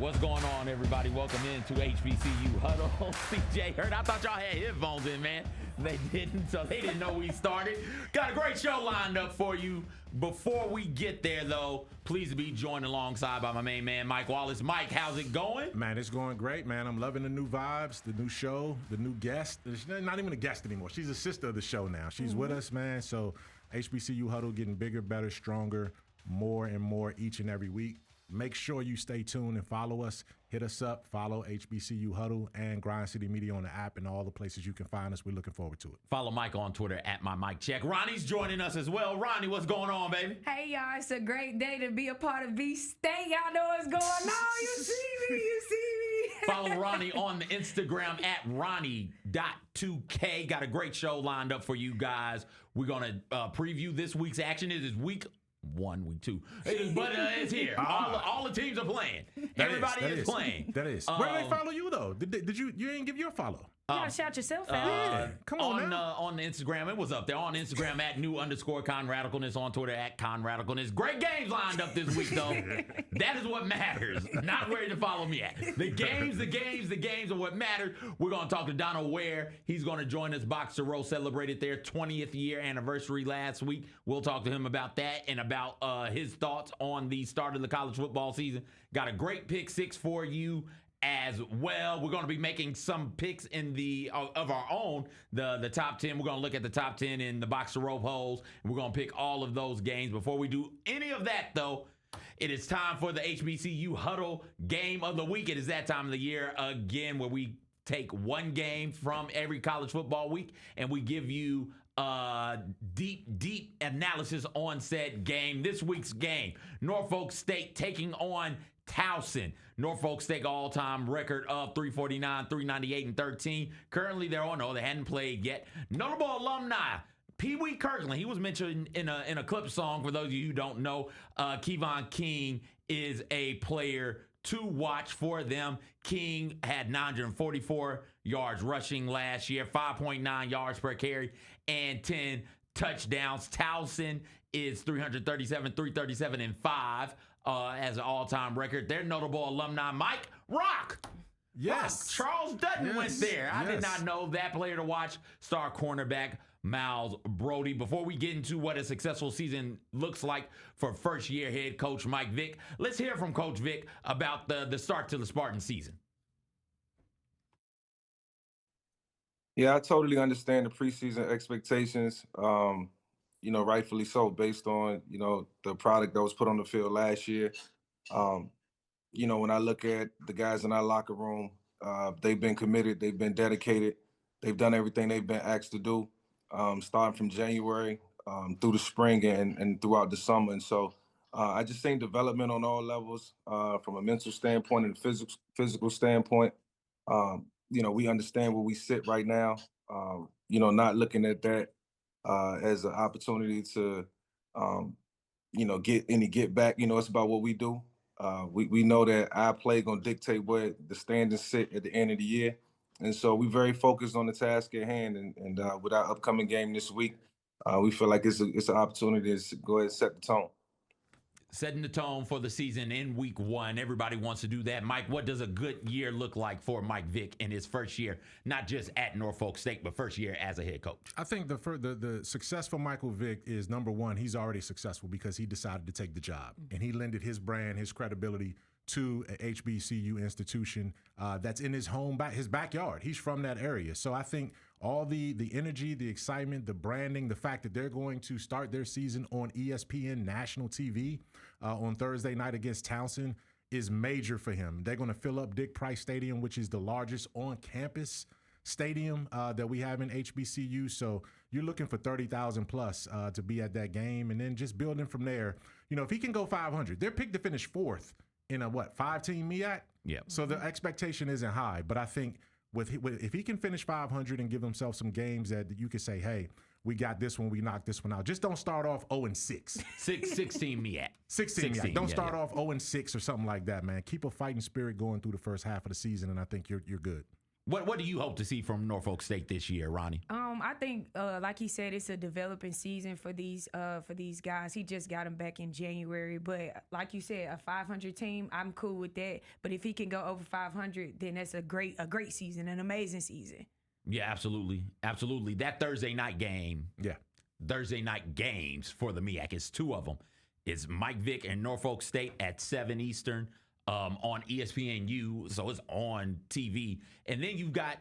What's going on, everybody? Welcome into HBCU Huddle. CJ Hurt. I thought y'all had headphones in, man. They didn't, so they didn't know we started. Got a great show lined up for you. Before we get there, though, please be joined alongside by my main man, Mike Wallace. Mike, how's it going? Man, it's going great, man. I'm loving the new vibes, the new show, the new guest. She's not even a guest anymore. She's a sister of the show now. She's with us, man. So HBCU Huddle getting bigger, better, stronger, more and more each and every week. Make sure you stay tuned and follow us. Hit us up. Follow HBCU Huddle and Grind City Media on the app and all the places you can find us. We're looking forward to it. Follow Mike on Twitter at MyMikeCheck. Ronnie's joining us as well. Ronnie, what's going on, baby? Hey, y'all. It's a great day to be a part of V-State. Y'all know what's going on. You see me. Follow Ronnie on the Instagram at Ronnie.2K. Got a great show lined up for you guys. We're going to preview this week's action. It is week 1, week 2. But it's here. All the teams are playing. Everybody is playing. That is. Where do they follow you, though? Did you didn't give your follow? You gotta shout yourself out. Come on now. On the Instagram, it was up there. On Instagram at @new_ConRadicalness. On Twitter at ConRadicalness. Great games lined up this week, though. That is what matters. Not where to follow me at. The games are what matters. We're going to talk to Donal Ware. He's going to join us. Box to Row celebrated their 20th year anniversary last week. We'll talk to him about that and about his thoughts on the start of the college football season. Got a great pick six for you as well. We're going to be making some picks in the of our own, the top 10. We're going to look at the top 10 in the Box to Row polls, and we're going to pick all of those games. Before we do any of that, though, it is time for the HBCU Huddle Game of the Week. It is that time of the year again where we take one game from every college football week, and we give you deep analysis on said game. This week's game, Norfolk State taking on Towson. Norfolk State all-time record of 349, 398, and 13. Currently, they hadn't played yet. Notable alumni, Pee Wee Kirkland. He was mentioned in a clip song. For those of you who don't know, Kevon King is a player to watch for them. King had 944 yards rushing last year, 5.9 yards per carry, and 10 touchdowns. Towson is 337, and 5 as an all-time record. They're notable alumni. Mike Rock. Yes. Charles Dutton went there. I did not know that player to watch. Star cornerback Miles Brody. Before we get into what a successful season looks like for first-year head coach Mike Vick, let's hear from Coach Vick about the start to the Spartan season. Yeah, I totally understand the preseason expectations. Rightfully so, based on, the product that was put on the field last year. When I look at the guys in our locker room, they've been committed, they've been dedicated, they've done everything they've been asked to do, starting from January through the spring and throughout the summer. And so I just think development on all levels, from a mental standpoint and a physical standpoint. We understand where we sit right now, not looking at that as an opportunity to, get back. It's about what we do. We know that our play going to dictate where the standings sit at the end of the year. And so we're very focused on the task at hand. And with our upcoming game this week, we feel like it's an opportunity to go ahead and set the tone. Setting the tone for the season in week 1. Everybody wants to do that. Mike, what does a good year look like for Mike Vick in his first year, not just at Norfolk State, but first year as a head coach? I think the success for Michael Vick is, number one, he's already successful because he decided to take the job. And he lended his brand, his credibility to a HBCU institution that's in his his backyard. He's from that area. So I think all the energy, the excitement, the branding, the fact that they're going to start their season on ESPN national TV on Thursday night against Towson is major for him. They're going to fill up Dick Price Stadium, which is the largest on-campus stadium that we have in HBCU. So you're looking for 30,000 plus to be at that game, and then just building from there. If he can go 500, they're picked to finish 4th in a 5-team MEAC? Yeah. So the expectation isn't high, but I think if he can finish 500 and give himself some games that you could say, hey, we got this one, we knocked this one out. Just don't start off 0-6. 16 MEAC. 16 MEAC. Don't start off 0-6 or something like that, man. Keep a fighting spirit going through the first half of the season, and I think you're good. What do you hope to see from Norfolk State this year, Ronnie? I think, like he said, it's a developing season for these guys. He just got them back in January, but like you said, a 500 team, I'm cool with that. But if he can go over 500, then that's a great season, an amazing season. Yeah, absolutely, absolutely. That Thursday night game. Yeah. Thursday night games for the MEAC. It's two of them. It's Mike Vick and Norfolk State at 7 Eastern on ESPNU, so it's on TV. And then you've got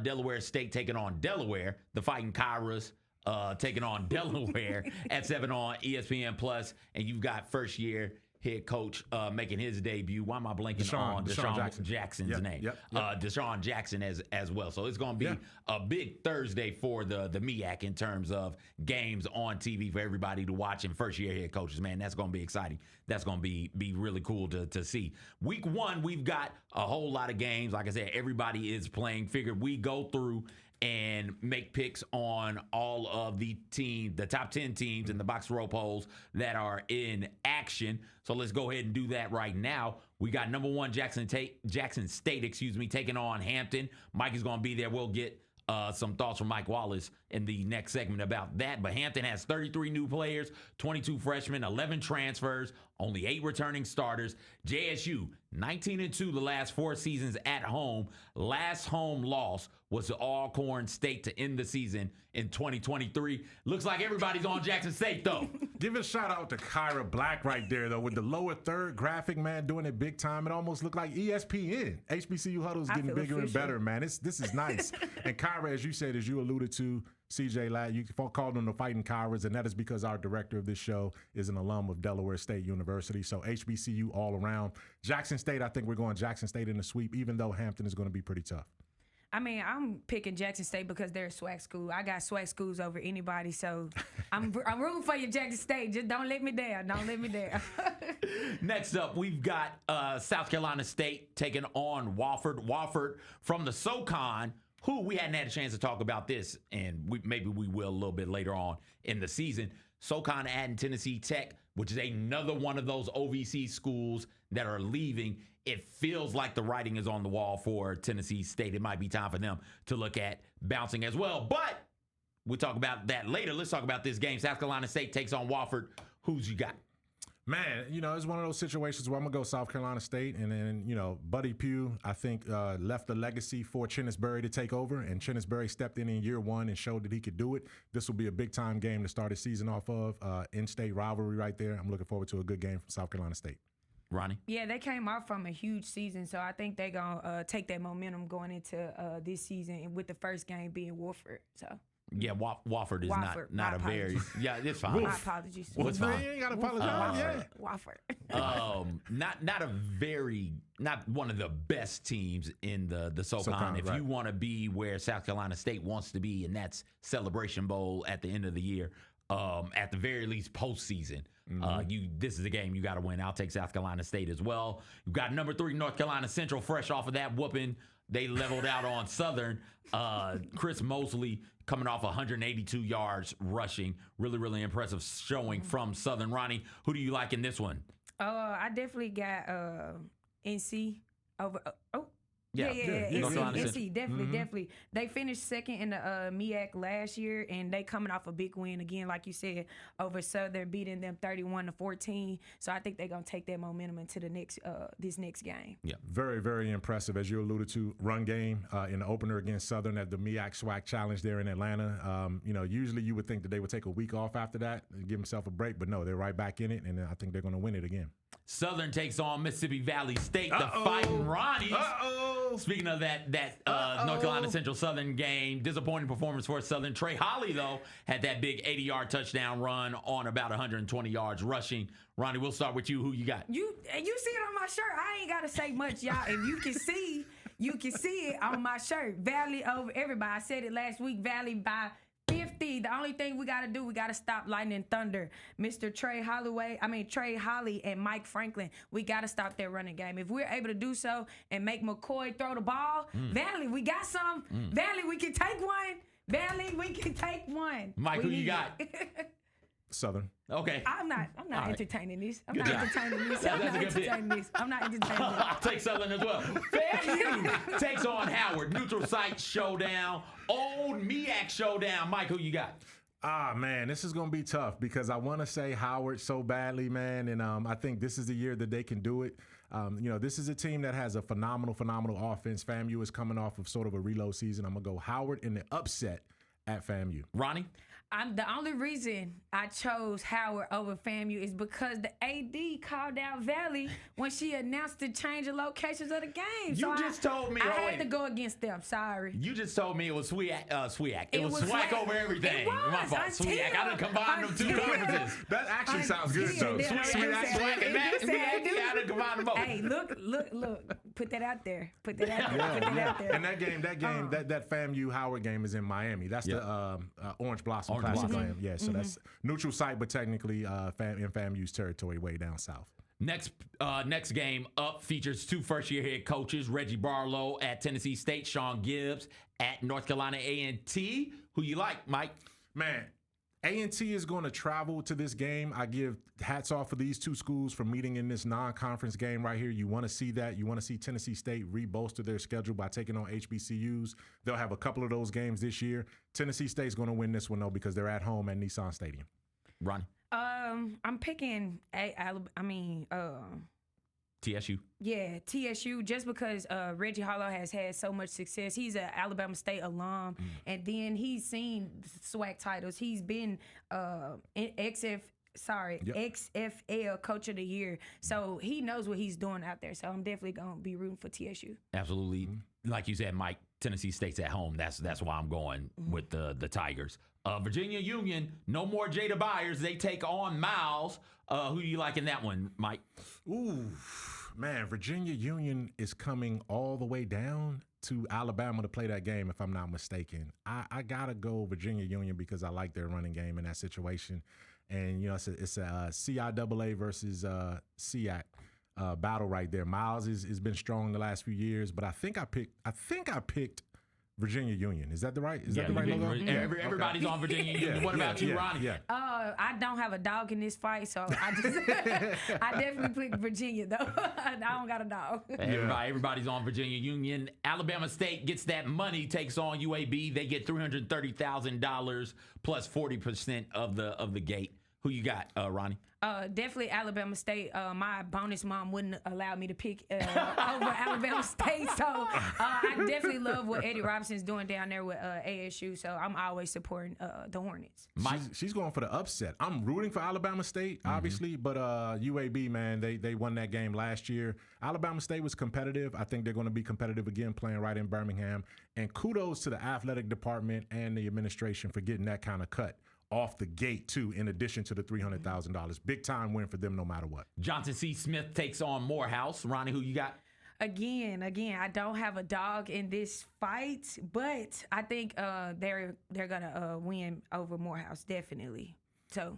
Delaware State taking on Delaware, the Fighting Kyras taking on Delaware at 7 on ESPN Plus, and you've got first-year head coach making his debut. Why am I blanking on Deshaun Jackson's name? Yep. Deshaun Jackson as well. So it's going to be a big Thursday for the MEAC in terms of games on TV for everybody to watch, and first-year head coaches. Man, that's going to be exciting. That's going to be really cool to see. Week 1, we've got a whole lot of games. Like I said, everybody is playing. Figured we go through and make picks on all of the top 10 teams in the box row polls that are in action. So let's go ahead and do that right now. We got number 1 Jackson State, taking on Hampton. Mike is going to be there. We'll get some thoughts from Mike Wallace in the next segment about that. But Hampton has 33 new players, 22 freshmen, 11 transfers, only 8 returning starters. JSU, 19-2 the last 4 seasons at home. Last home loss was to Alcorn State to end the season in 2023. Looks like everybody's on Jackson State, though. Give a shout out to Kyra Black right there, though, with the lower third graphic, man, doing it big time. It almost looked like ESPN. HBCU Huddle is getting bigger and better, man. This is nice. And Kyra, as you said, as you alluded to, CJ Ladd, you called them the Fighting Kyras, and that is because our director of this show is an alum of Delaware State University. So HBCU all around. Jackson State, I think we're going Jackson State in the sweep, even though Hampton is going to be pretty tough. I mean, I'm picking Jackson State because they're a SWAC school. I got SWAC schools over anybody, so I'm rooting for you, Jackson State. Just don't let me down. Don't let me down. Next up, we've got South Carolina State taking on Wofford. Wofford from the SoCon, who we hadn't had a chance to talk about this, and maybe we will a little bit later on in the season. SoCon adding Tennessee Tech, which is another one of those OVC schools that are leaving. It feels like the writing is on the wall for Tennessee State. It might be time for them to look at bouncing as well. But we'll talk about that later. Let's talk about this game. South Carolina State takes on Wofford. Who's you got? Man, it's one of those situations where I'm going to go South Carolina State. And then, Buddy Pugh, I think, left a legacy for Chennisberry to take over. And Chennisberry stepped in year 1 and showed that he could do it. This will be a big-time game to start his season off of. In-state rivalry right there. I'm looking forward to a good game from South Carolina State. Ronnie? Yeah, they came off from a huge season, so I think they're going to take that momentum going into this season, with the first game being Wofford. So. Yeah, Wofford is not a very... Yeah, it's fine. My apologies. What's fine? You ain't got to apologize. Wofford. Not one of the best teams in the SoCon. If you want to be where South Carolina State wants to be, and that's Celebration Bowl at the end of the year, at the very least postseason. This is a game you got to win. I'll take South Carolina State as well. You've got number 3 North Carolina Central, fresh off of that whooping. They leveled out on Southern. Chris Mosley coming off 182 yards rushing. Really, really impressive showing from Southern. Ronnie, who do you like in this one? I definitely got NC over. Yeah. NC, definitely. They finished second in the MEAC last year, and they coming off a big win again, like you said, over Southern, beating them 31-14. So I think they're gonna take that momentum into the next this next game. Yeah, very, very impressive, as you alluded to. Run game in the opener against Southern at the MEAC SWAC Challenge there in Atlanta. Usually you would think that they would take a week off after that and give themselves a break, but no, they're right back in it, and I think they're gonna win it again. Southern takes on Mississippi Valley State, the Fighting Ronnies. Speaking of that North Carolina Central Southern game, disappointing performance for Southern. Trey Holly, though, had that big 80-yard touchdown run on about 120 yards rushing. Ronnie, we'll start with you. Who you got? You see it on my shirt. I ain't got to say much, y'all. If you can see it on my shirt. Valley over everybody. I said it last week. Valley by 50. The only thing we got to do, we got to stop lightning thunder. Mr. Trey Holly and Mike Franklin, we got to stop their running game. If we're able to do so and make McCoy throw the ball, Valley, we got some. Valley, we can take one. Valley, we can take one. Mike, who you got? Southern. Okay. I'm not right. entertaining this. I'm Good not job. entertaining this. That's I'm a not good pick. entertaining this. I'm not entertaining this. I'll take Southern as well. FAMU takes on Howard. Neutral site showdown. Old MEAC showdown. Mike, who you got? Ah, man, this is going to be tough because I want to say Howard so badly, man. And I think this is the year that they can do it. This is a team that has a phenomenal offense. FAMU is coming off of sort of a reload season. I'm going to go Howard in the upset at FAMU. Ronnie? The only reason I chose Howard over FAMU is because the AD called out Valley when she announced the change of locations of the game. You just told me. I had to go against them. Sorry. You just told me it was SWEAC. It was SWAC SWAC. over everything. It was, My fault. SWEAC. I done combined them two until- conferences. That actually sounds good, Until- though. Yeah, SWAC and MEAC. I done combined them both. Hey, look. Put that out there. Put that out there. And that game, that FAMU Howard game is in Miami. That's the Orange Blossom Classic game. Yeah, so that's neutral site, but technically in FAMU's territory way down south. Next game up features two first-year head coaches, Reggie Barlow at Tennessee State, Sean Gibbs at North Carolina A&T. Who you like, Mike? Man, A&T is going to travel to this game. I give hats off for these two schools for meeting in this non-conference game right here. You want to see that. You want to see Tennessee State re-bolster their schedule by taking on HBCUs. They'll have a couple of those games this year. Tennessee State's going to win this one, though, because they're at home at Nissan Stadium. Ronnie? I'm picking TSU. Yeah, TSU, just because Reggie Harlow has had so much success. He's an Alabama State alum, and then he's seen SWAC titles. He's been XFL Coach of the Year, so he knows what he's doing out there. So I'm definitely gonna be rooting for TSU. Absolutely. Like you said, Mike, Tennessee State's at home. That's why I'm going with the Tigers. Virginia Union, no more Jada Byers. They take on Miles. Who do you like in that one, Mike? Ooh, man, Virginia Union is coming all the way down to Alabama to play that game, if I'm not mistaken. I got to go Virginia Union because I like their running game in that situation. And, it's a CIAA versus SEAC battle right there. Miles has been strong the last few years, but I think I picked Virginia Union. Is that the right logo? Everybody's on Virginia Union. What about you, Ronnie? Yeah. I don't have a dog in this fight, so I definitely pick Virginia though. I don't got a dog. Everybody's on Virginia Union. Alabama State gets that money, takes on UAB. They get $330,000 plus 40% of the gate. Who you got, Ronnie? Definitely Alabama State. My bonus mom wouldn't allow me to pick over Alabama State. So I definitely love what Eddie Robinson's doing down there with ASU. So I'm always supporting the Hornets. She's going for the upset. I'm rooting for Alabama State, obviously, but UAB, man, they won that game last year. Alabama State was competitive. I think they're going to be competitive again playing right in Birmingham. And kudos to the athletic department and the administration for getting that kind of cut off the gate, too, in addition to the $300,000. Big time win for them no matter what. Johnson C. Smith takes on Morehouse. Ronnie, who you got? Again, I don't have a dog in this fight, but I think they're gonna win over Morehouse, definitely. So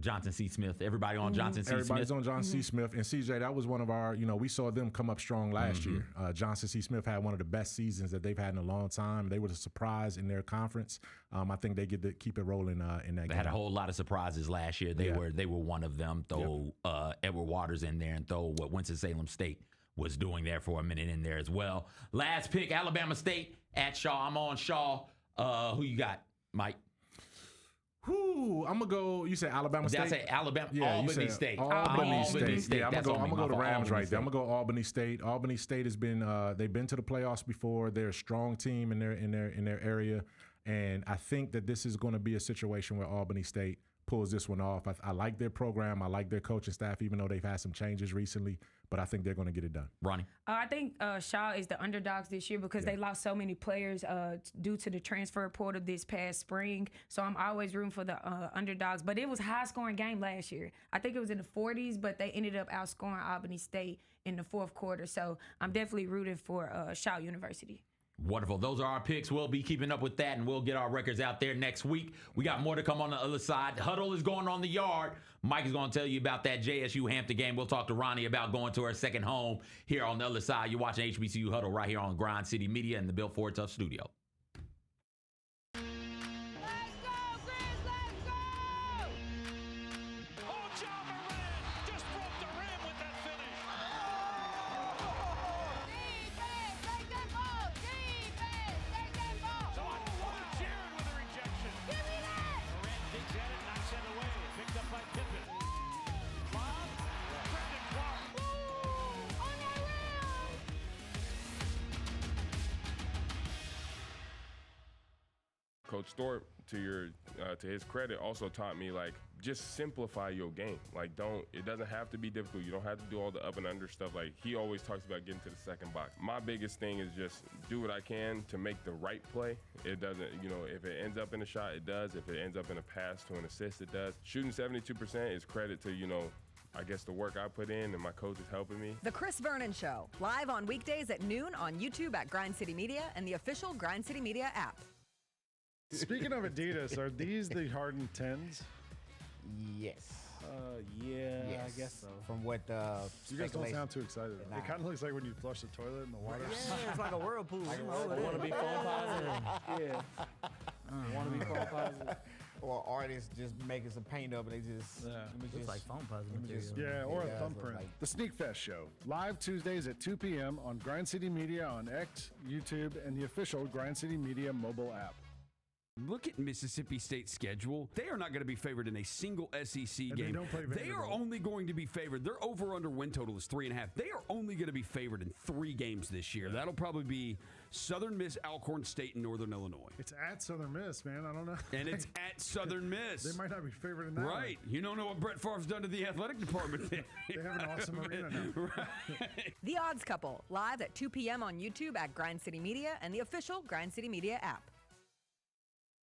Johnson C. Smith. Everybody on Johnson C. Smith. Everybody's on Johnson C. Smith. And CJ, that was one of our, we saw them come up strong last year. Johnson C. Smith had one of the best seasons that they've had in a long time. They were a surprise in their conference. I think they get to keep it rolling in that game. They had a whole lot of surprises last year. They were one of them. Throw Edward Waters in there and throw what Winston-Salem State was doing there for a minute in there as well. Last pick, Alabama State at Shaw. I'm on Shaw. Who you got, Mike? I'm gonna go. You said Alabama State. Did I say Alabama? Yeah, Albany State. Albany State. Yeah, I'm gonna go the Rams right there. I'm State. gonna go Albany State. Albany State has been. They've been to the playoffs before. They're a strong team in their area, and I think that this is going to be a situation where Albany State pulls this one off. I like their program. I like their coaching staff, even though they've had some changes recently. But I think they're going to get it done. Ronnie? I think Shaw is the underdogs this year because they lost so many players due to the transfer portal this past spring. So I'm always rooting for the underdogs. But it was a high-scoring game last year. I think it was in the 40s, but they ended up outscoring Albany State in the fourth quarter. So I'm definitely rooting for Shaw University. Wonderful. Those are our picks. We'll be keeping up with that, and we'll get our records out there next week. We got more to come on the other side. Huddle is going on the yard. Mike is going to tell you about that JSU Hampton game. We'll talk to Ronnie about going to her second home here on the other side. You're watching HBCU Huddle right here on Grind City Media in the Built Ford Tough studio. Let's go, Grizz, let's go! Coach Thorpe, to his credit, also taught me, like, just simplify your game. Like, it doesn't have to be difficult. You don't have to do all the up and under stuff. Like, he always talks about getting to the second box. My biggest thing is just do what I can to make the right play. It doesn't, if it ends up in a shot, it does. If it ends up in a pass to an assist, it does. Shooting 72% is credit to, I guess the work I put in and my coach is helping me. The Chris Vernon Show, live on weekdays at noon on YouTube at Grind City Media and the official Grind City Media app. Speaking of Adidas, are these the Harden 10s? Yes. Yeah, Yes. I guess so. From what You guys don't sound too excited. Nah. It kind of looks like when you flush the toilet in the water. Yeah, it's like a whirlpool. Want to be phone positive? Yeah. Want to be phone positive? Or artists just making some paint up and they just. Looks like phone positive material. Yeah, or a Yeah, thumbprint. like- The Sneak Fest Show, live Tuesdays at 2 p.m. on Grind City Media on X, YouTube, and the official Grind City Media mobile app. Look at Mississippi State's schedule. They are not going to be favored in a single SEC And game. they don't play They are Vanderbilt. only going to be favored. Their over-under win total is 3.5. They are only going to be favored in 3 games this year. That'll probably be Southern Miss, Alcorn State, and Northern Illinois. It's at Southern Miss, man. I don't know. And it's at Southern Miss. They might not be favored in that. Right. You don't know what Brett Favre's done to the athletic department. They have an awesome arena now. Right. The Odds Couple, live at 2 p.m. on YouTube at Grind City Media and the official Grind City Media app.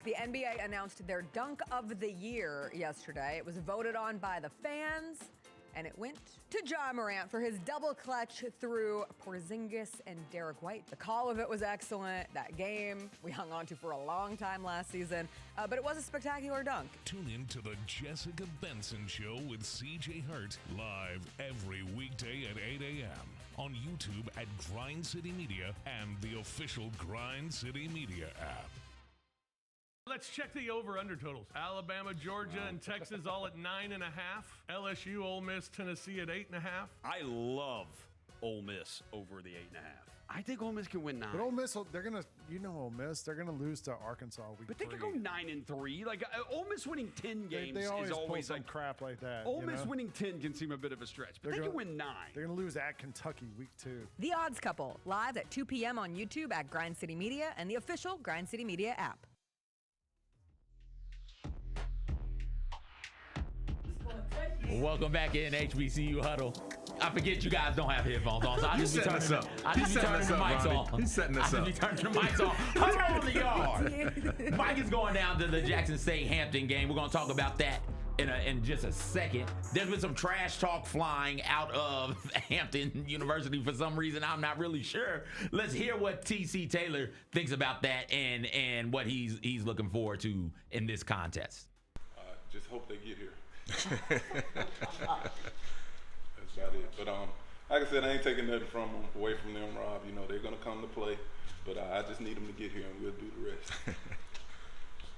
The NBA announced their Dunk of the Year yesterday. It was voted on by the fans, and it went to Ja Morant for his double clutch through Porzingis and Derek White. The call of it was excellent. That game we hung on to for a long time last season, but it was a spectacular dunk. Tune in to the Jessica Benson Show with CJ Hurt, live every weekday at 8 a.m. on YouTube at Grind City Media and the official Grind City Media app. Let's check the over-under totals. Alabama, Georgia, and Texas all at 9.5. LSU, Ole Miss, Tennessee at 8.5. I love Ole Miss over the 8.5. I think Ole Miss can win 9. But Ole Miss, they're going to, Ole Miss, they're going to lose to Arkansas week But they 3. could go 9-3. Like Ole Miss winning 10 games They always is pull always some like crap like that. Ole Miss winning 10 can seem a bit of a stretch, but they can win 9. They're going to lose at Kentucky week 2. The Odds Couple, live at 2 p.m. on YouTube at Grind City Media and the official Grind City Media app. Welcome back in HBCU Huddle. I forget you guys don't have headphones on, so I just be turning the mics off. He's setting us up. I just be turning the mics off. Huddle on the yard. Mike is going down to the Jackson State Hampton game. We're going to talk about that in just a second. There's been some trash talk flying out of Hampton University for some reason. I'm not really sure. Let's hear what T.C. Taylor thinks about that and what he's looking forward to in this contest. Just hope they get here. That's about it. But like I said, I ain't taking nothing away from them, Rob. They're gonna come to play, but I just need them to get here, and we'll do the rest.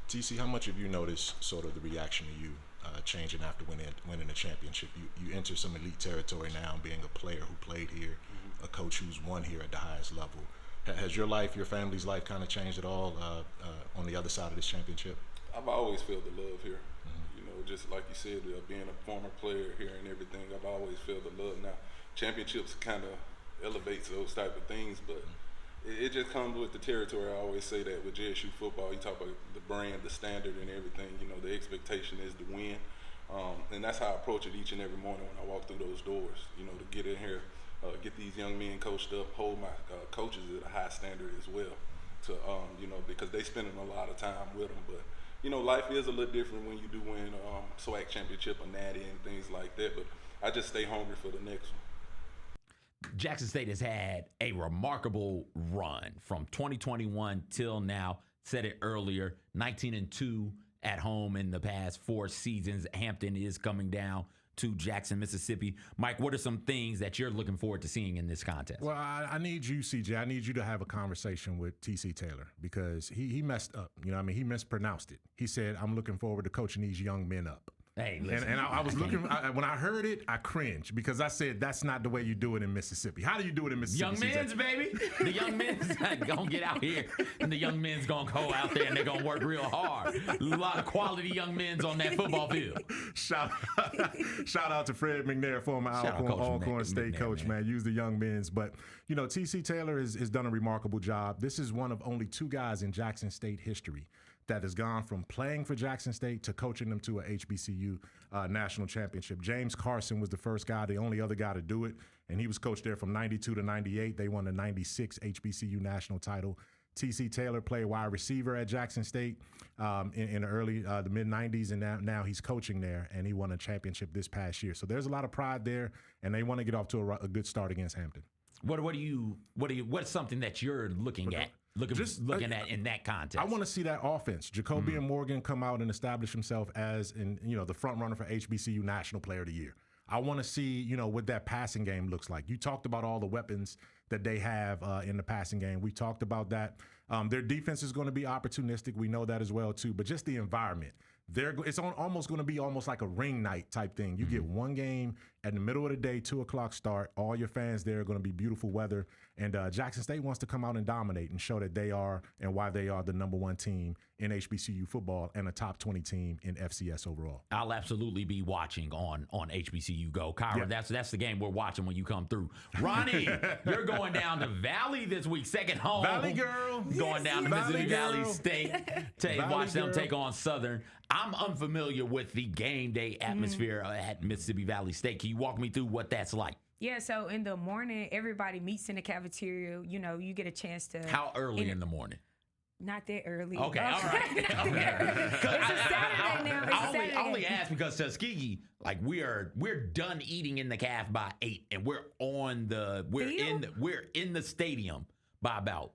TC, how much have you noticed sort of the reaction to you changing after winning the championship? You enter some elite territory now, being a player who played here, a coach who's won here at the highest level. Has your life, your family's life, kind of changed at all on the other side of this championship? I've always felt the love here. Just like you said, being a former player here and everything, I've always felt the love. Now, championships kind of elevates those type of things, but it just comes with the territory. I always say that with JSU football, you talk about the brand, the standard, and everything. The expectation is to win, and that's how I approach it each and every morning when I walk through those doors. To get in here, get these young men coached up, hold my coaches at a high standard as well. To because they spending a lot of time with them, but. Life is a little different when you do win SWAC championship or natty and things like that, but I just stay hungry for the next one. Jackson State has had a remarkable run from 2021 till now. Said it earlier, 19-2 at home in the past 4 seasons. Hampton is coming down to Jackson, Mississippi. Mike, what are some things that you're looking forward to seeing in this contest? Well, I need you, CJ. I need you to have a conversation with T.C. Taylor because he messed up. He mispronounced it. He said, I'm looking forward to coaching these young men up. Hey, listen. And I was looking, when I heard it, I cringed because I said, that's not the way you do it in Mississippi. How do you do it in Mississippi? Young men's, baby. The young men's going to get out here, and the young men's going to go out there, and they're going to work real hard. A lot of quality young men's on that football field. Shout out to Fred McNair, former Alcorn State coach, man. Use the young men's. But, T.C. Taylor has done a remarkable job. This is one of only 2 guys in Jackson State history that has gone from playing for Jackson State to coaching them to a HBCU national championship. James Carson was the first guy, the only other guy to do it, and he was coached there from 92 to 98. They won the 96 HBCU national title. T.C. Taylor played wide receiver at Jackson State in the mid-90s, and now he's coaching there, and he won a championship this past year. So there's a lot of pride there, and they want to get off to a good start against Hampton. What's something that you're looking at in that context? I want to see that offense. Jacobian Morgan come out and establish himself as the front runner for HBCU National Player of the Year. I want to see, what that passing game looks like. You talked about all the weapons that they have in the passing game. We talked about that. Their defense is going to be opportunistic. We know that as well, too. But just the environment. It's almost going to be almost like a ring night type thing. You get one game at the middle of the day, 2 o'clock start. All your fans there are going to be beautiful weather. And Jackson State wants to come out and dominate and show that they are and why they are the number 1 team in HBCU football and a top 20 team in FCS overall. I'll absolutely be watching on HBCU Go. Kyra, that's the game we're watching when you come through. Ronnie, you're going down to Valley this week, second home. Valley girl. Going down to Mississippi Valley State. Watch them take on Southern. I'm unfamiliar with the game day atmosphere at Mississippi Valley State. Can you walk me through what that's like? Yeah, so in the morning, everybody meets in the cafeteria. You get a chance to. How early in the morning? Not that early. Okay, all right. It's a Saturday now. I only ask because Tuskegee, we're done eating in the caf by 8, and we're in the stadium by about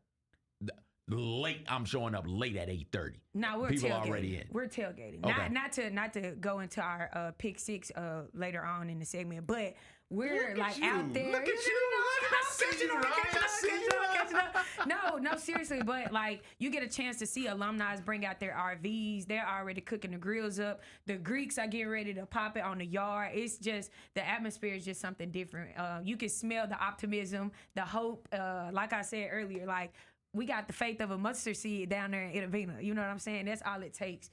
late. I'm showing up late at 8:30. No, we're people tailgating. Already in. We're tailgating. Okay. Not to go into our pick 6 later on in the segment, but we're out there. Look at you. No, seriously, but you get a chance to see alumni bring out their RVs. They're already cooking the grills up. The Greeks are getting ready to pop it on the yard. It's just, the atmosphere is just something different. You can smell the optimism, the hope. Like I said earlier, we got the faith of a mustard seed down there in Itavina. You know what I'm saying? That's all it takes.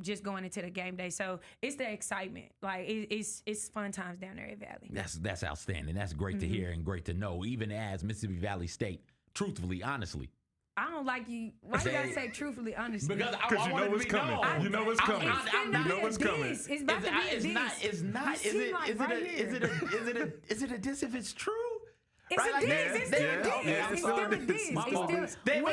Just going into the game day. So it's the excitement. It's fun times down there at Valley. That's outstanding. That's great to hear and great to know. Even as Mississippi Valley State, truthfully, honestly. I don't like you. Why you gotta say truthfully, honestly? Because you know what's coming. You know what's coming. You know what's coming. It's about to be a diss. It's not. Is it a diss if it's true? It's a diss. It's still a diss. It's still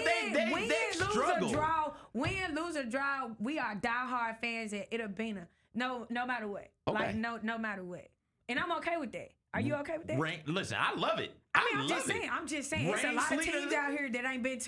win, lose or draw. We are diehard fans at Itavina. No matter what. Okay. No matter what. And I'm okay with that. Are you okay with that? Listen, I love it. I'm just saying. It's a lot of teams out here that ain't been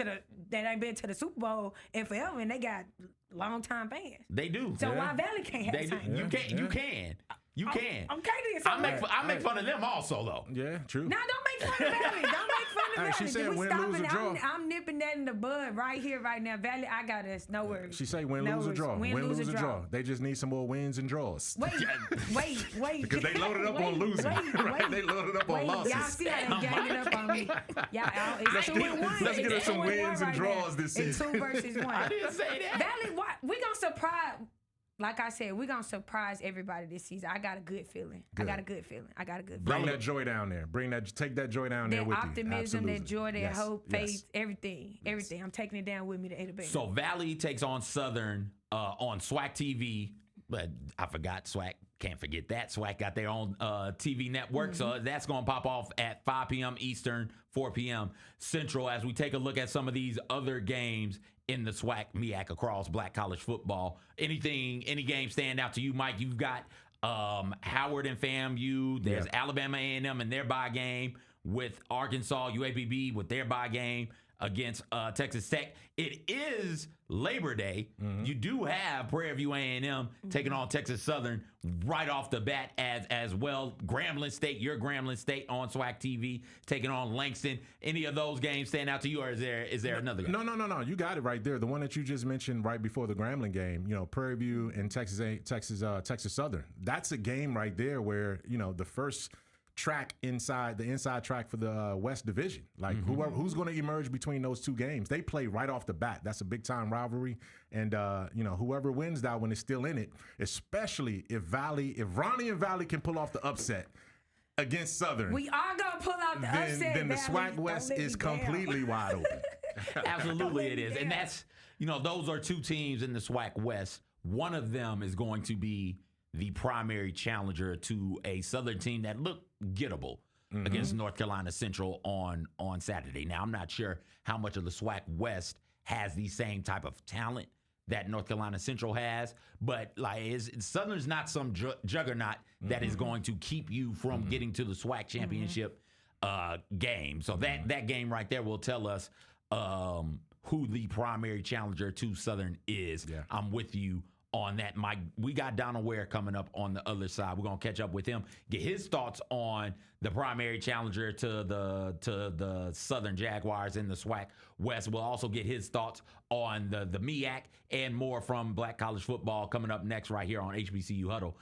to the Super Bowl in forever, and they got long-time fans. They do. So why Valley can't have fans? You can. You can. Okay, then. I make fun of them also, though. Yeah, true. No, don't make fun of Valley. Don't make fun of Valley. She said win, lose, or draw. I'm nipping that in the bud right here, right now. Valley, I got us. No worries. She say win, lose, or draw. Win, lose, or draw. They just need some more wins and draws. Wait. Because they loaded up on losing. Right? They loaded up on losses. Y'all see how they ganging up on me. It's 2-1. Let's get us some wins and draws this season. It's 2 versus 1. I didn't say that. Valley, we gonna surprise. Like I said, we're going to surprise everybody this season. I got a good feeling. Good. I got a good feeling. Bring that joy down there. Take that joy down there with you. That optimism, that joy, that hope, faith, yes. everything. I'm taking it down with me to Ada. So Valley takes on Southern on SWAC TV. But I forgot SWAC. Can't forget that. SWAC got their own TV network. So that's going to pop off at 5 p.m. Eastern, 4 p.m. Central as we take a look at some of these other games in the SWAC MEAC across black college football. Any game stand out to you, Mike? You've got Howard and FAMU. There's Alabama A&M and their bye game with Arkansas, UAPB with their bye game against Texas Tech. It is Labor Day. You do have Prairie View A&M taking on Texas Southern right off the bat as well. Grambling State, your Grambling State on SWAC TV taking on Langston. Any of those games stand out to you, or is there another game? No. You got it right there. The one that you just mentioned right before the Grambling game, Prairie View and Texas Southern. That's a game right there where, the first track the inside track for the West Division. Who's going to emerge between those two games? They play right off the bat. That's a big time rivalry, and whoever wins that one is still in it. Especially if Ronnie and Valley can pull off the upset against Southern. We are gonna pull out the upset. Then the SWAC West is completely wide open. Absolutely it is. And that's, those are two teams in the SWAC West. One of them is going to be the primary challenger to a Southern team that looked gettable against North Carolina Central on Saturday. Now, I'm not sure how much of the SWAC West has the same type of talent that North Carolina Central has, but Southern's not some juggernaut that is going to keep you from getting to the SWAC championship game. So that game right there will tell us who the primary challenger to Southern is. Yeah. I'm with you on that, Mike. We got Donal Ware coming up on the other side. We're gonna catch up with him, get his thoughts on the primary challenger to the Southern Jaguars in the SWAC West. We'll also get his thoughts on the MEAC and more from Black College Football coming up next right here on HBCU Huddle,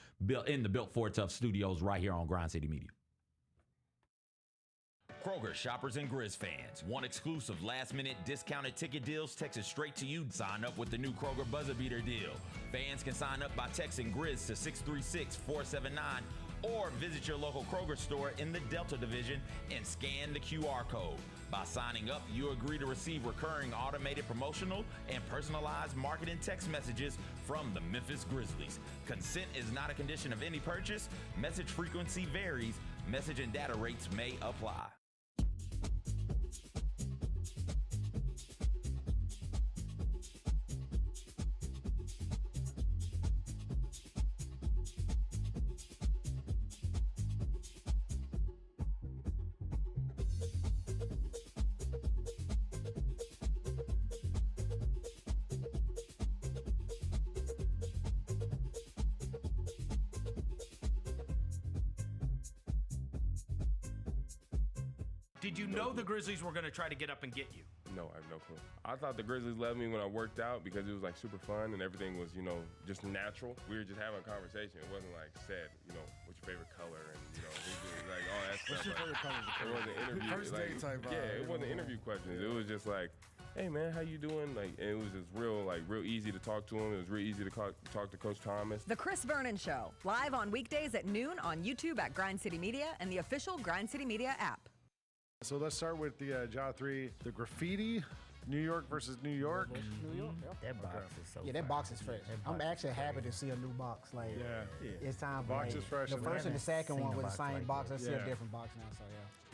in the Built for Tough studios right here on Grind City Media. Kroger shoppers and Grizz fans. Want exclusive last-minute discounted ticket deals texted straight to you? Sign up with the new Kroger Buzzer Beater deal. Fans can sign up by texting Grizz to 636-479 or visit your local Kroger store in the Delta Division and scan the QR code. By signing up, you agree to receive recurring automated promotional and personalized marketing text messages from the Memphis Grizzlies. Consent is not a condition of any purchase. Message frequency varies. Message and data rates may apply. Did you know the Grizzlies were going to try to get up and get you? No, I have no clue. I thought the Grizzlies loved me when I worked out because it was like super fun and everything was, just natural. We were just having a conversation. It wasn't like said, what's your favorite color and, like all that stuff. What's your favorite color? It wasn't interview. First date type vibe. Yeah, it wasn't interview questions. It was just like, hey man, how you doing? And it was just real easy to talk to him. It was real easy to talk to Coach Thomas. The Chris Vernon Show, live on weekdays at noon on YouTube at Grind City Media and the official Grind City Media app. So let's start with the Jaw 3, the graffiti, New York versus New York. New York? That box is so that box is fresh. I'm actually happy to see a new box. It's time for box is fresh. The first and the second one with the same box. I see a Yeah. different box now, so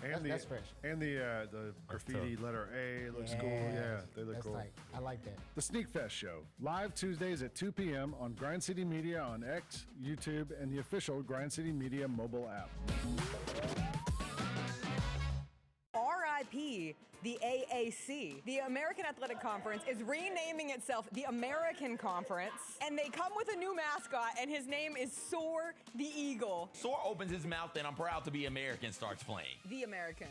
And that's fresh. And the graffiti letter A looks cool. Yeah, they look That's cool. tight. I like that. The Sneak Fest Show, live Tuesdays at 2 p.m. on Grind City Media on X, YouTube, and the official Grind City Media mobile app. RIP the AAC. The American Athletic Conference is renaming itself the American Conference, and they come with a new mascot, and his name is Soar the Eagle. Soar opens his mouth and I'm proud to be American starts playing. The American.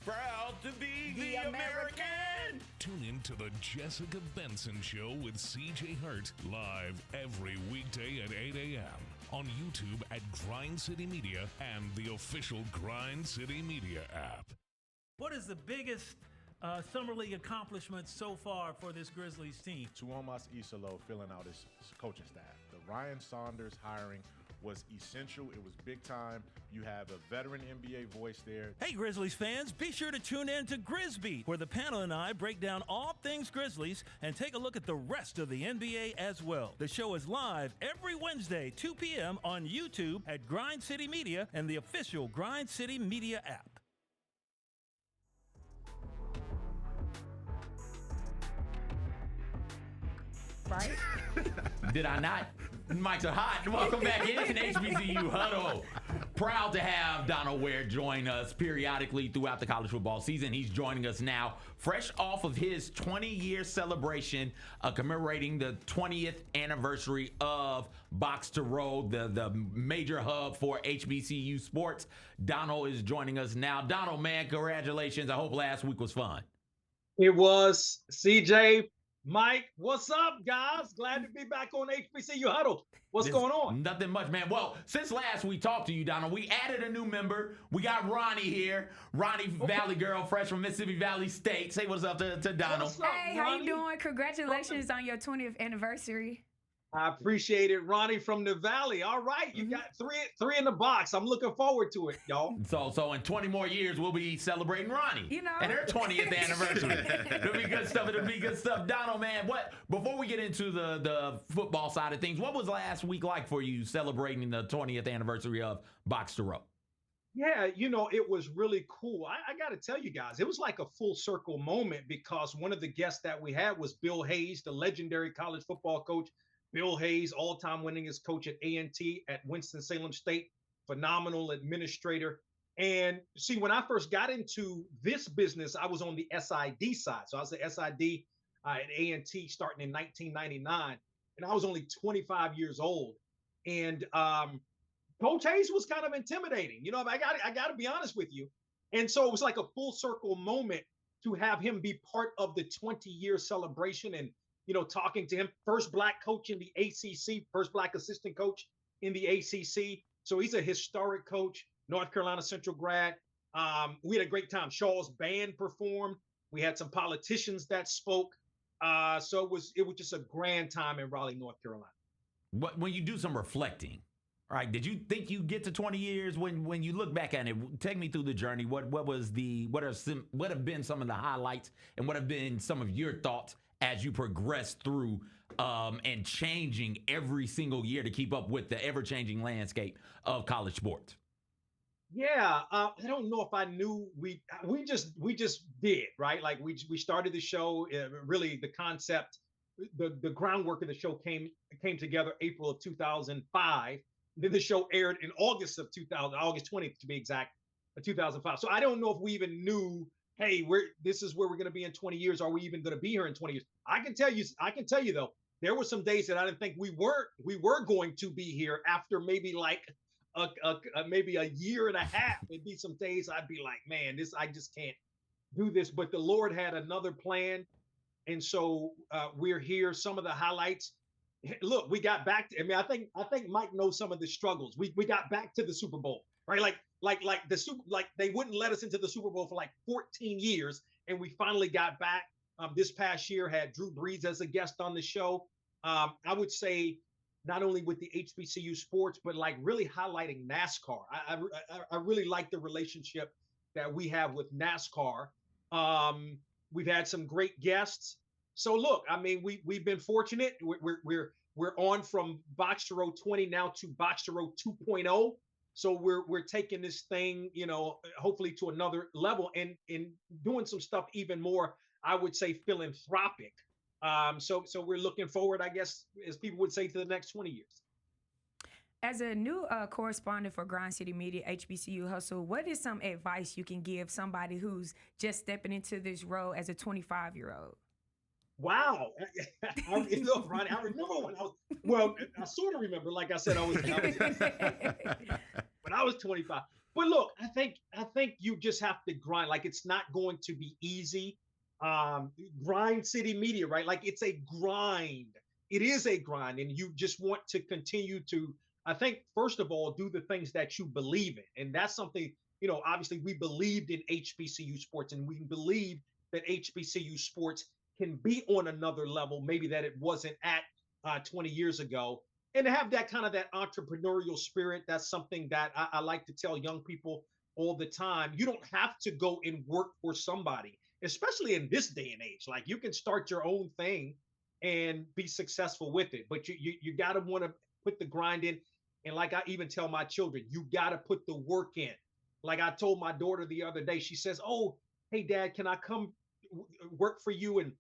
Proud to be the American. Tune in to the Jessica Benson Show with CJ Hurt, live every weekday at 8 a.m. on YouTube at Grind City Media and the official Grind City Media app. What is the biggest Summer League accomplishment so far for this Grizzlies team? Tuomas Isalo filling out his coaching staff. The Ryan Saunders hiring was essential. It was big time. You have a veteran NBA voice there. Hey, Grizzlies fans, be sure to tune in to Grizzbeat, where the panel and I break down all things Grizzlies and take a look at the rest of the NBA as well. The show is live every Wednesday, 2 p.m. on YouTube at Grind City Media and the official Grind City Media app. Right? Did I not? Mics are hot. Welcome back in HBCU Huddle. Proud to have Donal Ware join us periodically throughout the college football season. He's joining us now, fresh off of his 20-year celebration, commemorating the 20th anniversary of Box to Row, the major hub for HBCU sports. Donal is joining us now. Donal, man, congratulations. I hope last week was fun. It was. CJ, Mike, what's up, guys? Glad to be back on HBCU Huddle. What's going on? Nothing much, man. Well, since last we talked to you, Donal, we added a new member. We got Ronnie here. Ronnie Valley girl, fresh from Mississippi Valley State. Say what's up to Donal. Hey, how you doing? Congratulations on your 20th anniversary. I appreciate it, Ronnie from the Valley. All right, you got three in the box. I'm looking forward to it, y'all. So in 20 more years, we'll be celebrating Ronnie and their 20th anniversary. It'll be good stuff. It'll be good stuff. Donald, man, before we get into the football side of things, what was last week like for you celebrating the 20th anniversary of Box to Row? Yeah, it was really cool. I got to tell you guys, it was like a full circle moment because one of the guests that we had was Bill Hayes, the legendary college football coach. Bill Hayes, all-time winningest coach at A&T at Winston-Salem State, phenomenal administrator. And see, when I first got into this business, I was on the SID side. So I was the SID at A&T starting in 1999, and I was only 25 years old. And Coach Hayes was kind of intimidating. I got to be honest with you. And so it was like a full circle moment to have him be part of the 20-year celebration and talking to him, first Black coach in the ACC, first Black assistant coach in the ACC. So he's a historic coach, North Carolina Central grad. We had a great time. Shaw's band performed. We had some politicians that spoke. So it was just a grand time in Raleigh, North Carolina. When you do some reflecting, all right, did you think you get to 20 years when you look back at it? Take me through the journey. What have been some of the highlights and what have been some of your thoughts as you progress through and changing every single year to keep up with the ever-changing landscape of college sports? Yeah, I don't know if I knew we just did, right? Like we started the show, really the concept, the groundwork of the show came together April of 2005. Then the show aired in August 20th to be exact, 2005. So I don't know if we even knew, hey, this is where we're going to be in 20 years. Are we even going to be here in 20 years? I can tell you though, there were some days that I didn't think we were going to be here after maybe like maybe a year and a half. There'd be some days I'd be like, man, I just can't do this. But the Lord had another plan. And so we're here. Some of the highlights. Look, we got back to, I think Mike knows some of the struggles. We got back to the Super Bowl, right? Like they wouldn't let us into the Super Bowl for like 14 years. And we finally got back. This past year had Drew Brees as a guest on the show. I would say not only with the HBCU sports, but like really highlighting NASCAR. I really like the relationship that we have with NASCAR. We've had some great guests. So look, I mean, we've been fortunate. We're on from Box to Row 20 now to Box to Row 2.0. So we're taking this thing, hopefully to another level and doing some stuff even more, I would say, philanthropic. So we're looking forward, I guess, as people would say, to the next 20 years. As a new correspondent for Grind City Media, HBCU Hustle, what is some advice you can give somebody who's just stepping into this role as a 25-year-old? Wow. Ronnie, I remember I sort of remember, like I said, I was when I was 25. But look, I think you just have to grind. Like, it's not going to be easy. Grind City Media, right? Like, it's a grind. It is a grind. And you just want to continue to, I think, first of all, do the things that you believe in. And that's something, obviously we believed in HBCU sports, and we believe that HBCU sports can be on another level, maybe that it wasn't at 20 years ago. And to have that kind of that entrepreneurial spirit, that's something that I like to tell young people all the time. You don't have to go and work for somebody, especially in this day and age. Like, you can start your own thing and be successful with it, but you got to want to put the grind in. And like I even tell my children, you got to put the work in. Like I told my daughter the other day, she says, "Oh, hey Dad, can I come work for you and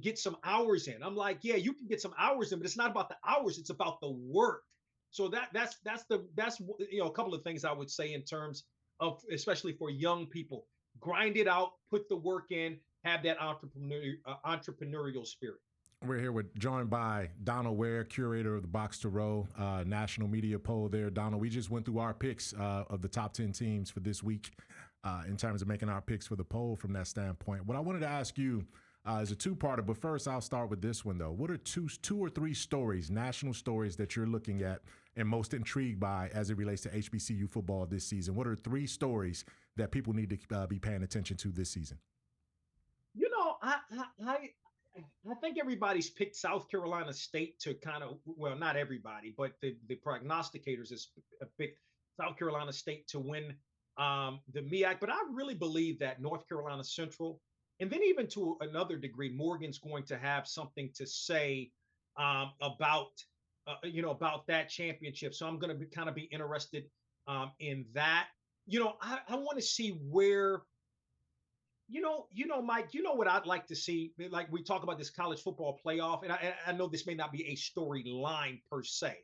get some hours in?" I'm like, yeah, you can get some hours in, but it's not about the hours, it's about the work. So that's a couple of things I would say in terms of, especially for young people, grind it out, put the work in, have that entrepreneurial spirit. We're joined by Donal Ware, curator of the Box to Row national media poll there. Donal, we just went through our picks of the top 10 teams for this week in terms of making our picks for the poll from that standpoint. What I wanted to ask you is a two-parter, but first I'll start with this one, though. What are two or three stories, national stories, that you're looking at and most intrigued by as it relates to HBCU football this season? What are three stories that people need to be paying attention to this season? I think everybody's picked South Carolina State to kind of, well, not everybody, but the prognosticators have picked South Carolina State to win the MEAC. But I really believe that North Carolina Central, and then even to another degree, Morgan's going to have something to say about, about that championship. So I'm going to kind of be interested in that. I want to see where Mike, what I'd like to see, like we talk about this college football playoff, and I know this may not be a storyline per se,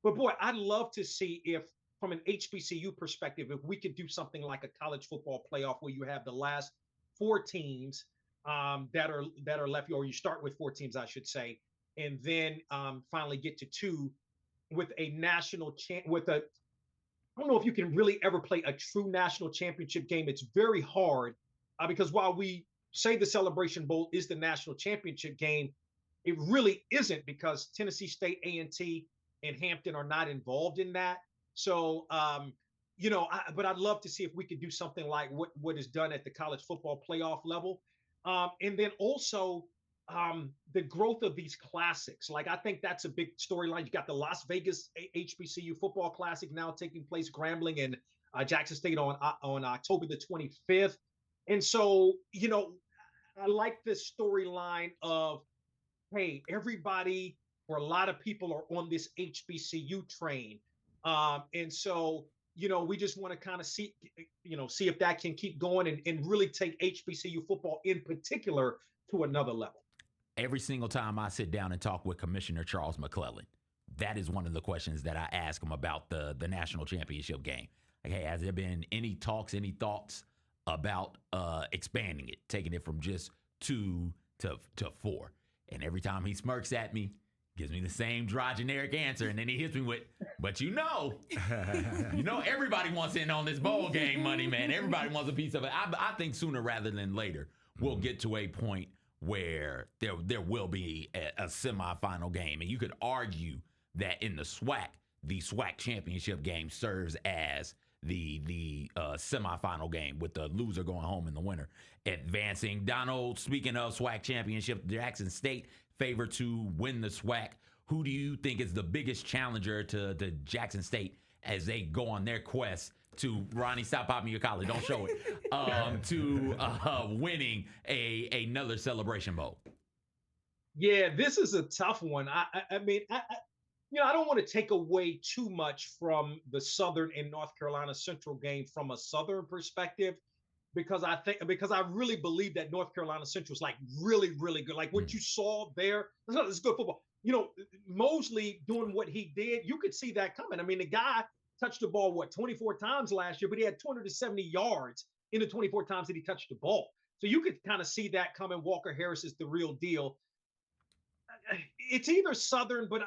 but boy, I'd love to see if, from an HBCU perspective, if we could do something like a college football playoff where you have the last four teams that are left, or you start with four teams, I should say, and then finally get to two with a national I don't know if you can really ever play a true national championship game. It's very hard. Because while we say the Celebration Bowl is the national championship game, it really isn't, because Tennessee State, A&T, and Hampton are not involved in that. So, but I'd love to see if we could do something like what is done at the college football playoff level. And then also the growth of these classics. Like, I think that's a big storyline. You got the Las Vegas HBCU football classic now taking place, Grambling and Jackson State on October the 25th. And so, I like this storyline of, hey, everybody, or a lot of people, are on this HBCU train. And so, we just want to kind of see if that can keep going and really take HBCU football in particular to another level. Every single time I sit down and talk with Commissioner Charles McClellan, that is one of the questions that I ask him about the national championship game. Like, hey, has there been any talks, any thoughts about expanding it, taking it from just 2 to 4? And every time he smirks at me, gives me the same dry, generic answer, and then he hits me with, but everybody wants in on this bowl game money, man. Everybody wants a piece of it. I think sooner rather than later, we'll get to a point where there will be a semifinal game. And you could argue that in the SWAC championship game serves as the semifinal game, with the loser going home in the winner advancing. Donald, speaking of SWAC championship, Jackson State favored to win the SWAC. Who do you think is the biggest challenger to Jackson State as they go on their quest to, Ronnie, stop popping your collar, don't show it, to winning another Celebration Bowl? Yeah, this is a tough one. I mean, I don't want to take away too much from the Southern and North Carolina Central game from a Southern perspective, because I really believe that North Carolina Central is like really, really good. Like what you saw there, it's good football. Mosley doing what he did, you could see that coming. I mean, the guy touched the ball, 24 times last year, but he had 270 yards in the 24 times that he touched the ball. So you could kind of see that coming. Walker Harris is the real deal. It's either Southern, but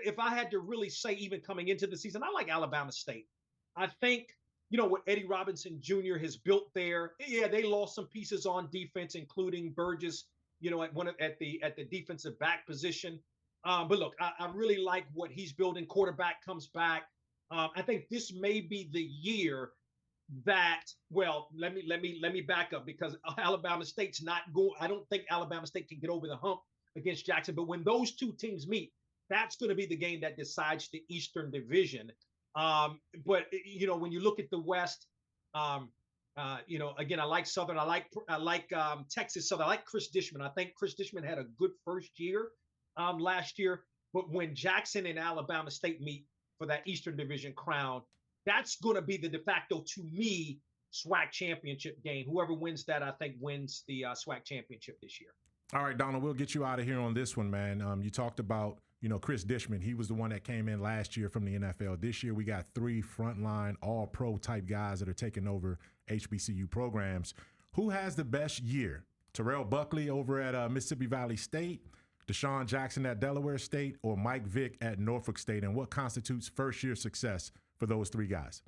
if I had to really say, even coming into the season, I like Alabama State. I think, what Eddie Robinson Jr. has built there. Yeah, they lost some pieces on defense, including Burgess, at the defensive back position. But look, I really like what he's building. Quarterback comes back. I think this may be the year that, well, let me back up, because Alabama State's not going. I don't think Alabama State can get over the hump against Jackson. But when those two teams meet, that's going to be the game that decides the Eastern Division. But when you look at the West, again, I like Southern. I like Texas Southern. I like Chris Dishman. I think Chris Dishman had a good first year last year. But when Jackson and Alabama State meet for that Eastern Division crown, that's going to be the de facto, to me, SWAC championship game. Whoever wins that, I think, wins the SWAC championship this year. All right, Donald, we'll get you out of here on this one, man. You talked about, Chris Dishman. He was the one that came in last year from the NFL. This year, we got 3 frontline, all-pro type guys that are taking over HBCU programs. Who has the best year? Terrell Buckley over at Mississippi Valley State, Deshaun Jackson at Delaware State, or Mike Vick at Norfolk State? And what constitutes first-year success for those 3 guys?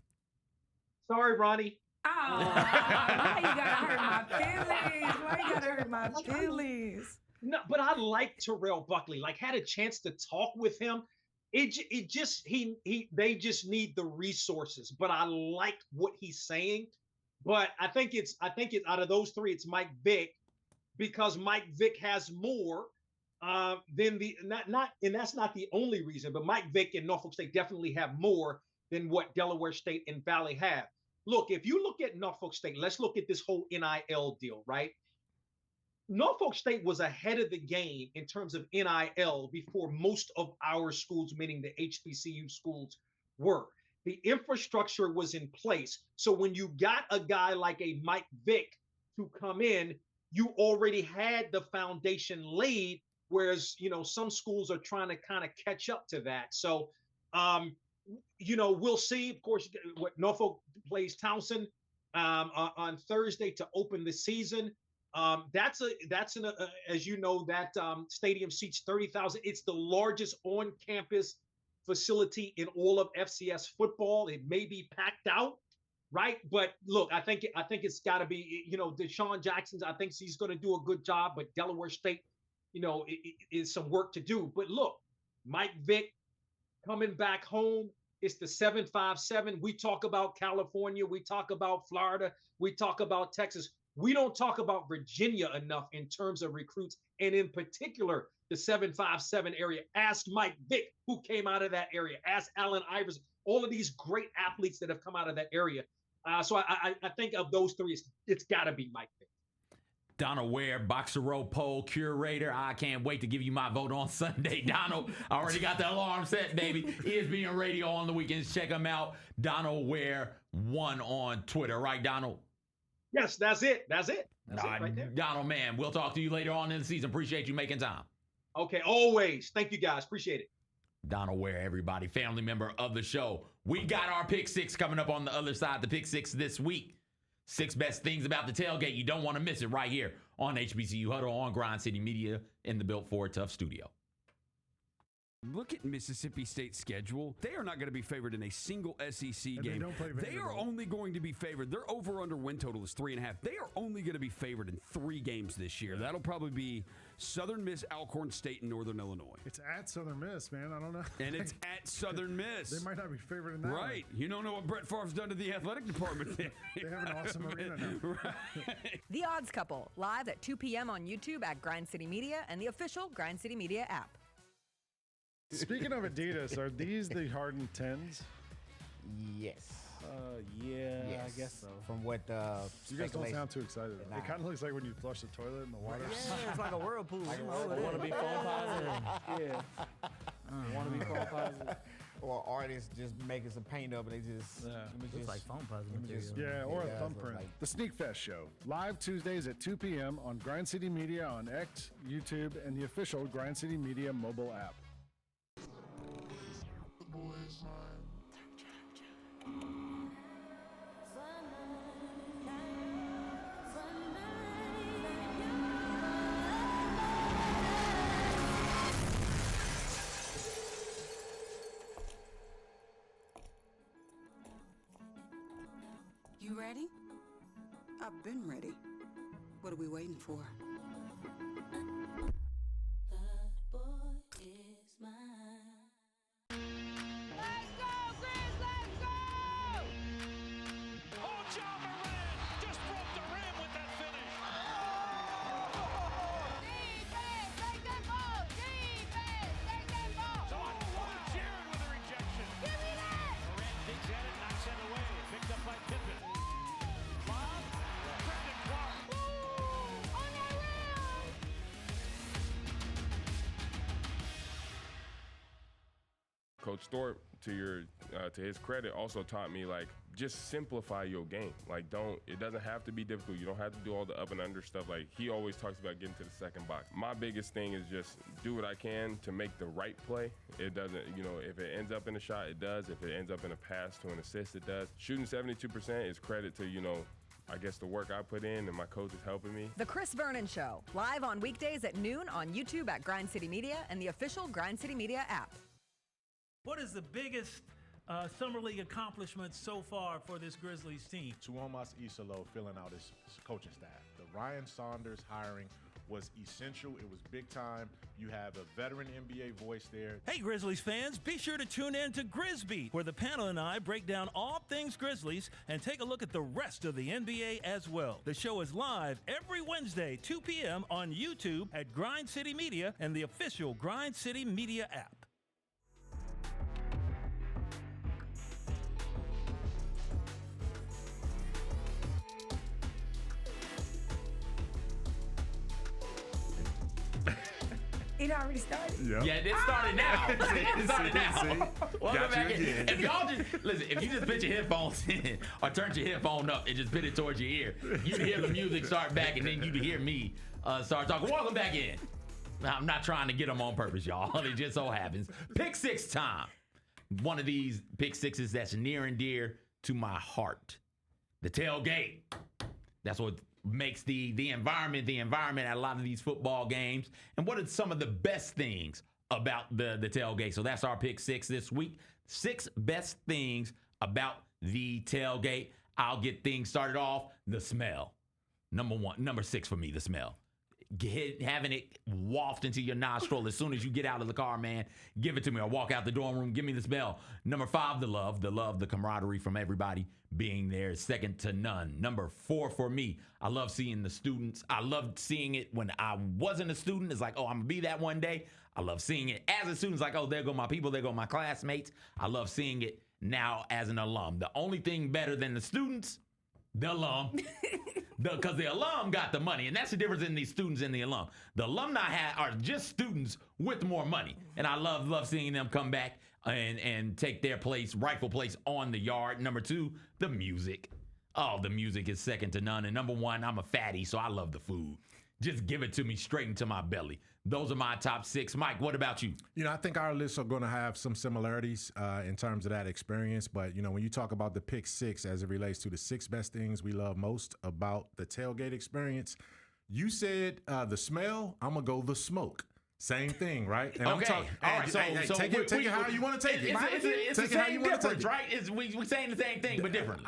Sorry, Ronnie. Oh, why you gotta hurt my feelings? Why you gotta hurt my feelings? No, but I like Terrell Buckley. Like, had a chance to talk with him. They just need the resources. But I like what he's saying. But I think it's out of those 3, it's Mike Vick. because Mike Vick has more than and that's not the only reason, but Mike Vick and Norfolk State definitely have more than what Delaware State and Valley have. Look, if you look at Norfolk State, let's look at this whole NIL deal, right? Norfolk State was ahead of the game in terms of NIL before most of our schools, meaning the HBCU schools, were. The infrastructure was in place. So when you got a guy like a Mike Vick to come in, you already had the foundation laid, whereas, some schools are trying to kind of catch up to that. So, we'll see. Of course, what Norfolk plays Towson on Thursday to open the season. That's as you know, that stadium seats 30,000. It's the largest on-campus facility in all of FCS football. It may be packed out, right? But look, I think it's got to be, Deshaun Jackson. I think he's going to do a good job, but Delaware State, is some work to do. But look, Mike Vick coming back home. It's the 757. We talk about California. We talk about Florida. We talk about Texas. We don't talk about Virginia enough in terms of recruits, and in particular, the 757 area. Ask Mike Vick, who came out of that area. Ask Allen Iverson. All of these great athletes that have come out of that area. So I think of those three, it's got to be Mike Vick. Donal Ware, Boxer Row poll curator. I can't wait to give you my vote on Sunday. Donal, I already got the alarm set, baby. ESPN Radio on the weekends. Check him out. Donal Ware 1 on Twitter. Right, Donal? Yes, that's it. That's it right there. Donal, man, we'll talk to you later on in the season. Appreciate you making time. Okay, always. Thank you, guys. Appreciate it. Donal Ware, everybody, family member of the show. We got our Pick Six coming up on the other side. The Pick Six this week. 6 best things about the tailgate. You don't want to miss it right here on HBCU Huddle on Grind City Media in the Built Ford Tough studio. Look at Mississippi State's schedule. They are not going to be favored in a single SEC game. They are only going to be favored. Their over-under win total is 3.5. They are only going to be favored in 3 games this year. That'll probably be Southern Miss, Alcorn State, and Northern Illinois. It's at Southern Miss, man. I don't know. And it's at Southern Miss. They might not be favored in that. Right. One. You don't know what Brett Favre's done to the athletic department. They have an awesome arena now. Right. The Odds Couple, live at 2 p.m. on YouTube at Grind City Media and the official Grind City Media app. Speaking of Adidas, are these the Harden 10s? Yes. Yeah, Yes. I guess so. From what You guys don't sound too excited. Nah. It kind of looks like when you flush the toilet in the water. Yeah, it's like a whirlpool. Like a I whirlpool. want to be phone positive. Yeah. Want to be phone positive. Or artists just making some paint up and they just Looks like phone positive material. Yeah, or a It does look thumbprint. like- The Sneak Fest Show, live Tuesdays at 2 p.m. on Grind City Media on X, YouTube, and the official Grind City Media mobile app. You ready? I've been ready. What are we waiting for? Coach Thorpe, to his credit, also taught me, like, just simplify your game. Like, it doesn't have to be difficult. You don't have to do all the up and under stuff. Like, he always talks about getting to the second box. My biggest thing is just do what I can to make the right play. It doesn't, if it ends up in a shot, it does. If it ends up in a pass to an assist, it does. Shooting 72% is credit to, I guess the work I put in and my coach is helping me. The Chris Vernon Show, live on weekdays at noon on YouTube at Grind City Media and the official Grind City Media app. What is the biggest Summer League accomplishment so far for this Grizzlies team? Tuomas Isalo filling out his coaching staff. The Ryan Saunders hiring was essential. It was big time. You have a veteran NBA voice there. Hey, Grizzlies fans, be sure to tune in to Grizbeat, where the panel and I break down all things Grizzlies and take a look at the rest of the NBA as well. The show is live every Wednesday, 2 p.m. on YouTube at Grind City Media and the official Grind City Media app. It already started? Yeah, it started now. It started now. Welcome back in. If y'all just, listen, if you just put your headphones in or turn your headphone up and just put it towards your ear, you'd hear the music start back and then you'd hear me start talking. Welcome back in. I'm not trying to get them on purpose, y'all. It just so happens. Pick six time. One of these pick sixes that's near and dear to my heart. The tailgate. That's what makes the environment at a lot of these football games. And what are some of the best things about the tailgate? So that's our pick six this week. 6 best things about the tailgate. I'll get things started off. The smell. Number 6 for me, the smell. Having it waft into your nostril as soon as you get out of the car, man. Give it to me. Or walk out the dorm room. Give me the smell. Number 5, the love, the camaraderie from everybody being there is second to none. Number 4 for me, I love seeing the students. I loved seeing it when I wasn't a student. It's like, oh, I'm gonna be that one day. I love seeing it as a student. It's like, oh, there go my people. There go my classmates. I love seeing it now as an alum. The only thing better than the students, the alum. Because the alum got the money, and that's the difference in the students and the alum. The alumni are just students with more money, and I love seeing them come back and take their rightful place on the yard. Number 2, the music. Oh, the music is second to none. And number 1, I'm a fatty, so I love the food. Just give it to me straight into my belly. Those are my top 6. Mike, what about you? I think our lists are going to have some similarities in terms of that experience. But, when you talk about the pick 6 as it relates to the 6 best things we love most about the tailgate experience, you said the smell. I'm going to go the smoke. Same thing, right? And okay. All right. So take it how you want to take it. It's the same difference, right? We're saying the same thing, but different.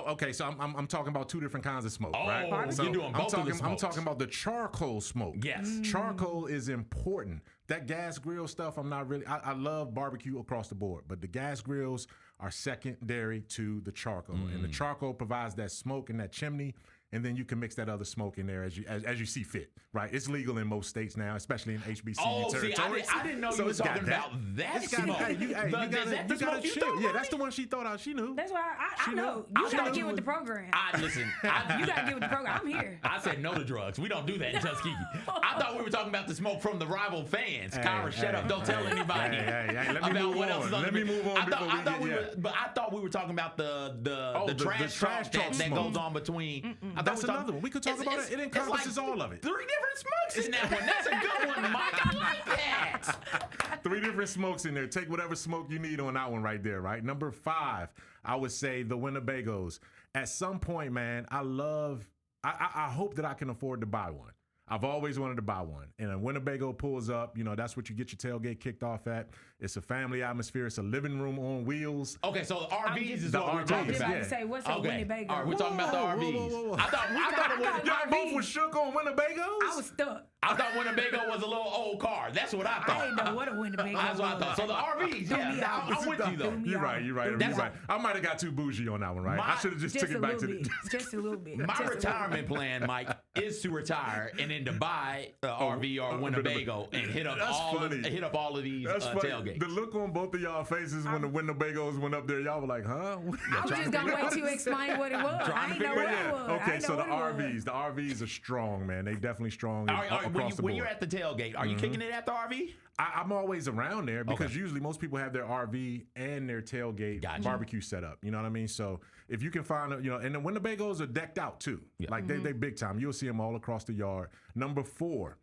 Okay, so I'm talking about 2 different kinds of smoke, right? So you're doing both of the smokes. I'm talking about the charcoal smoke. Yes. Charcoal is important. That gas grill stuff, I'm not really. I love barbecue across the board, but the gas grills are secondary to the charcoal, and the charcoal provides that smoke and that chimney. And then you can mix that other smoke in there as you see fit, right? It's legal in most states now, especially in HBCU territories. I didn't know you were talking about that smoke. You gotta chill. Yeah, that's the one she thought out. She knew. That's why I know. You gotta get with the program. Listen. You gotta get with the program. I'm here. I said no to drugs. We don't do that in Tuskegee. I thought we were talking about the smoke from the rival fans. Kyra, shut up. Don't tell anybody about what else is on. Let me move on. I thought we were talking about the trash talk that goes on between. That's another one. We could talk about it. It encompasses all of it. 3 different smokes in that one. That's a good one, Mike. I like that. 3 different smokes in there. Take whatever smoke you need on that one right there, right? Number 5, I would say the Winnebagos. At some point, man, I hope that I can afford to buy one. I've always wanted to buy one. And a Winnebago pulls up, that's what you get your tailgate kicked off at. It's a family atmosphere. It's a living room on wheels. Okay, so the RVs is what we're talking about. I was about to say, what's a Winnebago? All right, we're talking about the RVs. Whoa. I thought it was. Y'all both was shook on Winnebagos? I was stuck. I thought Winnebago was a little old car. That's what I thought. I didn't know what a Winnebago was. That's what I thought. So the RVs, yeah. I'm with you, though. You're right. I might have got too bougie on that one, right? I should have just took it back to the... Just a little bit. My retirement plan, Mike, is to retire and then to buy an RV or a Winnebago and hit up all of these tailgates. The look on both of y'all faces when the Winnebagos went up there, y'all were like, huh? I was just gonna wait till you explain what it was. I didn't know what it was. Okay, so the RVs are strong, man. They definitely strong across the board. When you're at the tailgate, are you kicking it at the RV? I'm always around there because usually most people have their RV and their tailgate barbecue set up. You know what I mean? So if you can find, and the Winnebagos are decked out too. Yeah. Like they big time. You'll see them all across the yard. Number 4,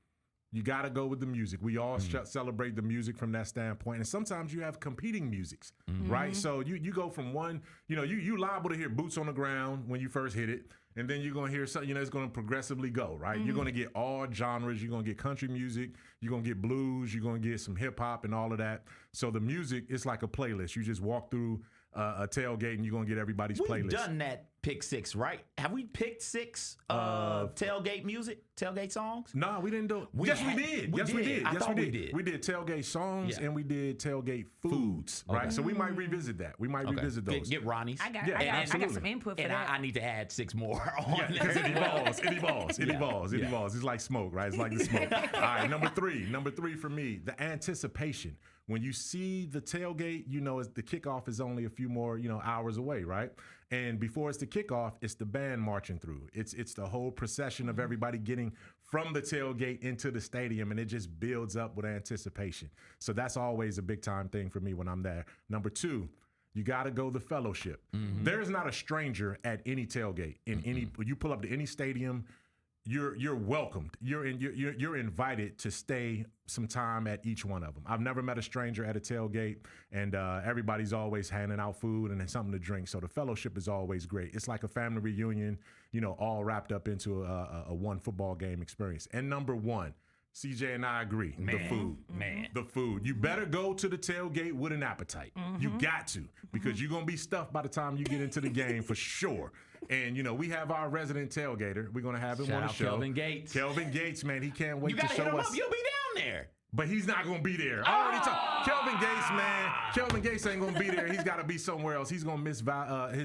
you got to go with the music. We all celebrate the music from that standpoint. And sometimes you have competing musics, right? So you go from one, you liable to hear boots on the ground when you first hit it. And then you're going to hear something, it's going to progressively go, right? You're going to get all genres. You're going to get country music. You're going to get blues. You're going to get some hip hop and all of that. So the music, it's like a playlist. You just walk through a tailgate and you're going to get everybody's playlist. We've done that pick 6, right? Have we picked 6 tailgate music, tailgate songs? No, we didn't do it. We Yes, we did. I Yes, thought we did. We did tailgate songs and we did tailgate foods, right? So we might revisit that. We might revisit those. Get Ronnie's. I got some input for and that. I need to add 6 more on there. Because it evolves. It's like smoke, right? It's like the smoke. All right, number 3 for me, the anticipation. When you see the tailgate, you know the kickoff is only a few more, hours away, right? And before it's the kickoff, it's the band marching through. It's the whole procession of everybody getting from the tailgate into the stadium, and it just builds up with anticipation. So that's always a big time thing for me when I'm there. Number 2, you got to go the fellowship. There's not a stranger at any tailgate. You pull up to any stadium, you're welcomed. You're invited to stay some time at each one of them. I've never met a stranger at a tailgate, and everybody's always handing out food and something to drink. So the fellowship is always great. It's like a family reunion, all wrapped up into a one football game experience. And number 1, CJ and I agree. The food. The food. You better go to the tailgate with an appetite. You got to, because you're going to be stuffed by the time you get into the game for sure. And, we have our resident tailgater. We're going to have him on the show. Kelvin Gates. Kelvin Gates, man. He can't wait to show us. You got to hit him up. You'll be down there. But he's not going to be there. I already talked. Kelvin Gates, man. Kelvin Gates ain't going to be there. He's got to be somewhere else. He's going to miss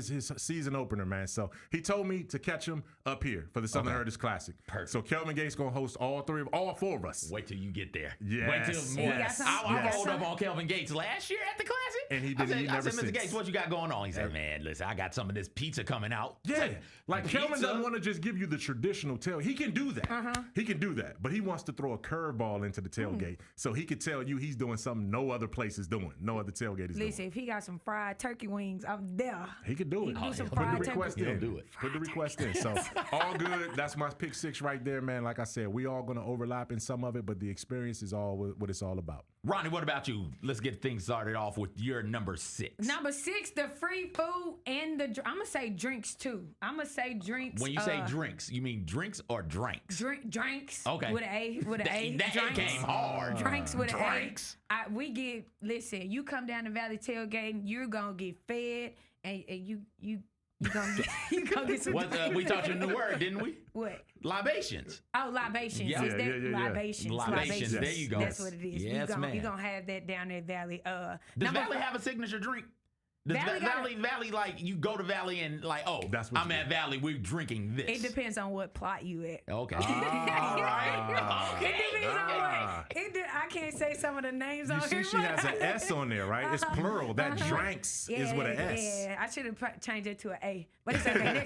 his season opener, man. So he told me to catch him up here for the Southern Heritage Classic. Perfect. So Kelvin Gates going to host all 4 of us. Wait till you get there. Yes. Wait till I rolled up on Kelvin Gates last year at the Classic. And he didn't. I said, Mr. Gates, what you got going on? He said, man, listen, I got some of this pizza coming out. Yeah. Like Kelvin doesn't want to just give you the traditional tailgate. He can do that. He can do that. But he wants to throw a curveball into the tailgate so he could tell you he's doing something no other place is doing. No other tailgate is doing. Listen, if he got some fried turkey wings, I'm there. He could do it. He can do some Put the fried request turkey. in. He'll do it. Put the request in. So all good. That's my pick 6 right there, man. Like I said, we all going to overlap in some of it, but the experience is all what it's all about. Ronnie, what about you? Let's get things started off with your number 6. Number 6, the free food and the I'm gonna say drinks too. I'm gonna say drinks. When you say drinks, you mean drinks or drinks? Drinks. Okay. With an A. That drinks. came hard. Drinks with Drinks. an A. Listen, you come down to Valley tailgating, you're gonna get fed, and you gonna get some. We taught you a new word, didn't we? What? Libations. Oh, libations. Yeah. Is that Libations. Libations. There you go. That's what it is. Yes, man. You're gonna have that down there at Valley. Does Valley have a signature drink? Does Valley, like, you go to Valley and like, I'm at Valley, we're drinking this. It depends on what plot you at. Okay. All right. It depends on what. I can't say some of the names on here. You see she has an S on there, right? It's plural. That drinks is with an S. Yeah, I should have changed it to an A. But it's okay.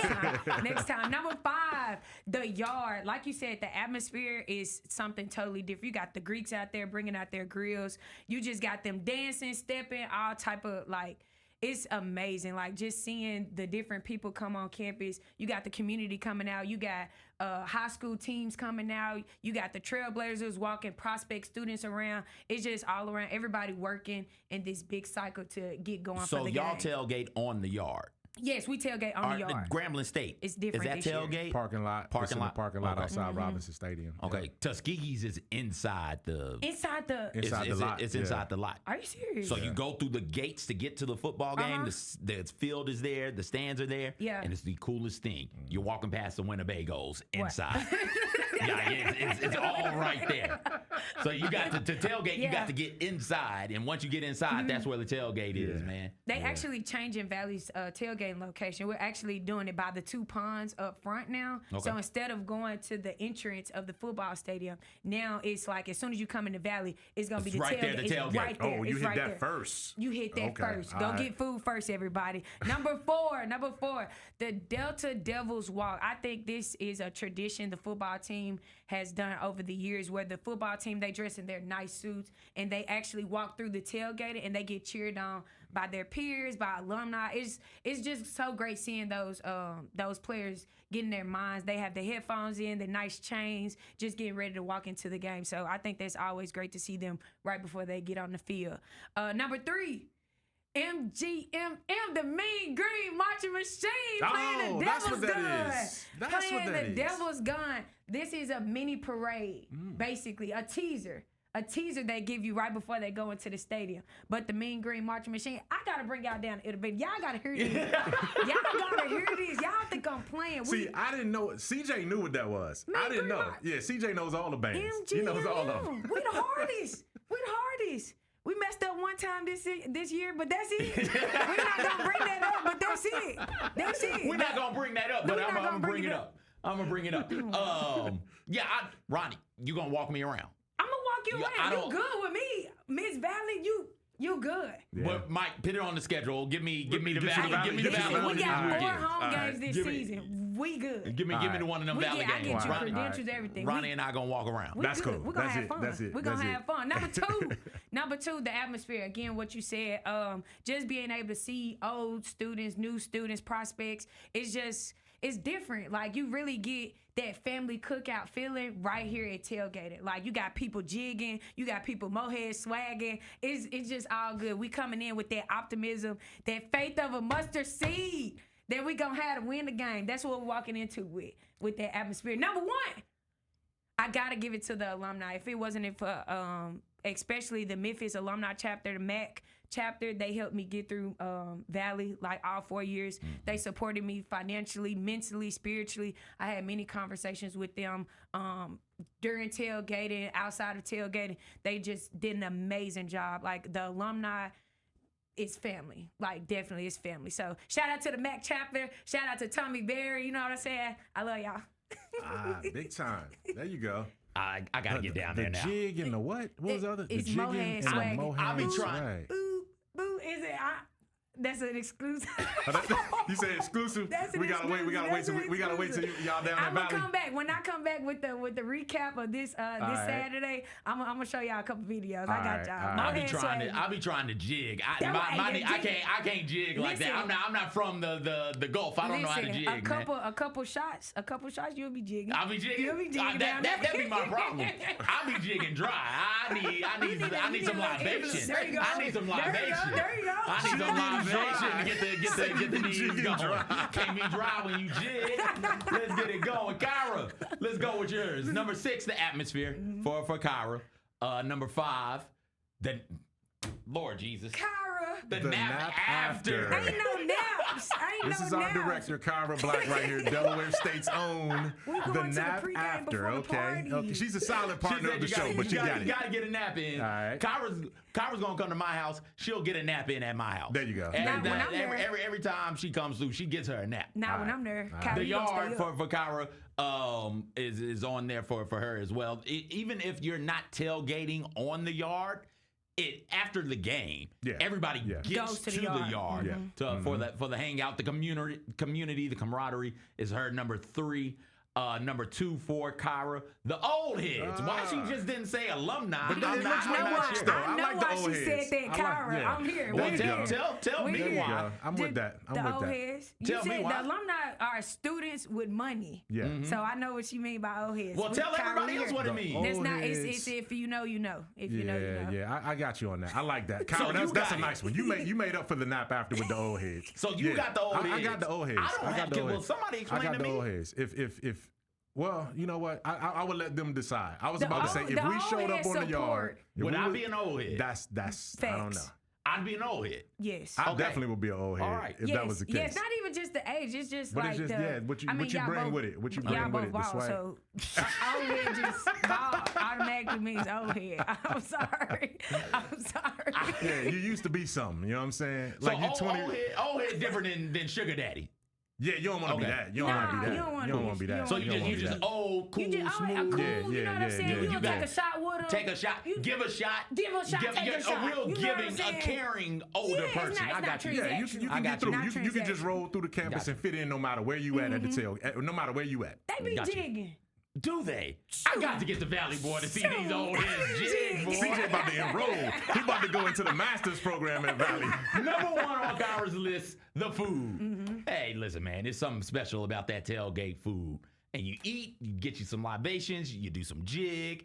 Next time. Number 5, the yard. Like you said, the atmosphere is something totally different. You got the Greeks out there bringing out their grills. You just got them dancing, stepping, all type of like. It's amazing, like just seeing the different people come on campus. You got the community coming out. You got high school teams coming out. You got the Trailblazers walking prospect students around. It's just all around. Everybody working in this big cycle to get going for the game. So y'all tailgate on the yard. Yes, we tailgate on the yard. Grambling State. It's different. Is that this tailgate? Year. Parking lot. Parking lot outside Robinson Stadium. Okay. Yeah. Tuskegee's is inside the lot. It's inside the lot. Are you serious? So you go through the gates to get to the football game. The field is there. The stands are there. Yeah. And it's the coolest thing. You're walking past the Winnebagos inside. Yeah, it's all right there. So you got to tailgate. You got to get inside, and once you get inside, that's where the tailgate is, man. They actually changing Valley's tailgating location. We're actually doing it by the 2 ponds up front now. Okay. So instead of going to the entrance of the football stadium, now it's like as soon as you come in the Valley, it's gonna be the right tailgate. There, the tailgate. It's right there. Oh, you it's hit right that there. first. You hit that first. Go get food first, everybody. Number 4, the Delta Devils Walk. I think this is a tradition the football team has done over the years, where the football team, they dress in their nice suits and they actually walk through the tailgate and they get cheered on by their peers, by alumni. It's just so great seeing those players getting their minds. They have the headphones in, the nice chains, just getting ready to walk into the game. So I think that's always great to see them right before they get on the field. Number 3, MGMM, the Mean Green Marching Machine, playing the Devil's Gun. Playing the Devil's Gun. This is a mini parade, basically a teaser a teaser they give you right before they go into the stadium. But the Mean Green Marching Machine, I gotta bring y'all down to Italy. Y'all gotta hear this. Y'all gotta hear this. Y'all think I'm playing. See, I didn't know. CJ knew what that was. I didn't know. Yeah, CJ knows all the bands. MGM. He knows all of them. We the hardest. We the hardest. We messed up one time this year, but that's it. We're not gonna bring that up, but that's it. That's it. We're not gonna bring that up, but I'm gonna bring it up. I'm gonna bring it up. Ronnie, you gonna walk me around? I'm gonna walk you around. You good with me, Miss Valley? You good? Yeah. But Mike, put it on the schedule. Give me the Valley. Give me the Valley one We this got 4 weekend. home games this season. We good. Give me the one of them Valley I games. get you credentials, everything. Ronnie and I gonna walk around. That's cool. We're gonna have fun. That's it. We're gonna have fun. Number two, the atmosphere. Again, what you said, just being able to see old students, new students, prospects, it's different. Like, you really get that family cookout feeling right here at Tailgate. Like, you got people jigging, you got people mohead swagging. It's just all good. We coming in with that optimism, that faith of a mustard seed that we gonna have to win the game. That's what we're walking into with that atmosphere. Number one, I gotta give it to the alumni. If it wasn't for especially the Memphis alumni chapter, the MAC chapter, they helped me get through Valley like all 4 years. They supported me financially, mentally, spiritually. I had many conversations with them during tailgating, outside of tailgating. They just did an amazing job. Like, the alumni, it's family. Like, definitely it's family. So shout out to the MAC chapter. Shout out to Tommy Berry. You know what I'm saying? I love y'all. Big time. There you go. I gotta get down there now. The jig and the what? What was the other? It's the jigging mohead and swag. the mohead I'll be trying. swag. Boo, is it? That's an exclusive. You say exclusive. We gotta wait. We gotta wait till y'all down I'm in gonna Valley. come back. When I come back with the recap of this Saturday, I'm gonna show y'all a couple videos. I got y'all. I'll be trying to jig. I can't jig like that. I'm not from the Gulf. I don't know how to jig. A couple shots, you'll be jigging. I'll be jigging. You'll be jigging down there. That'd be my problem. I'll be jigging dry. I need some libation. I need some libation. There you go. I need some libation to get the knees going. Can't be dry when you jig. Let's get it going. Kyra, let's go with yours. Number 6, the atmosphere for Kyra. Number 5, the Lord Jesus. Kyra. The nap after. Ain't no naps. This is our director, Kyra Black, right here, Delaware State's own. The nap after. Okay. She's a solid partner of the show, but you got it. You got to get a nap in. All right. Kyra's gonna come to my house. She'll get a nap in at my house. There you go. Every time she comes through, she gets her a nap. Not when I'm there. The yard for Kyra is on there for her as well. Even if you're not tailgating on the yard, after the game, everybody gets to the yard for the hangout. The community, the camaraderie is her. Number 3. Number 2 for Kyra, the old heads. Why she just didn't say alumni? But I like the old heads. She said that, Kyra. I'm here. Well, tell me why. I'm with that. The old heads. You said the alumni are students with money. Yeah. So I know what you mean by old heads. Well, tell everybody else what it means. That's not. It's if you know, you know. If you know, you know. Yeah, I got you on that. I like that. Kyra, that's a nice one. You made up for the nap after with the old heads. So you got the old heads. I got the old heads. I got the old heads. Well, somebody explain to me. I got the old heads. Well, you know what? I would let them decide. I was about to say, if we showed up on the yard, would I be an old head? That's Facts. I don't know. I'd be an old head. Yes. I definitely would be an old head if that was the case. Yeah, it's not even just the age. It's just but like it's just, what you bring with it. What you bring with it. Ball, so old head just ball automatically means old head. I'm sorry. Yeah, you used to be something. You know what I'm saying? So like old head different than sugar daddy. Yeah, you don't want to be that. You don't want to be that. You don't want to be that. So you just old, cool, smooth. Cool, you know what I'm saying? You take a shot with them. Take a shot. Give a shot. Take a shot. A real giving, a caring older person. I got you. Yeah, you can get through. You can just roll through the campus and fit in no matter where you at the tail. No matter where you at. They be jigging. Do they? I got to get the Valley boy to see these old heads jig, boy. CJ about to enroll. He about to go into the master's program at Valley. Number 1 on Kyra's list, the food. Hey, listen, man, there's something special about that tailgate food. And you eat, you get you some libations, you do some jig.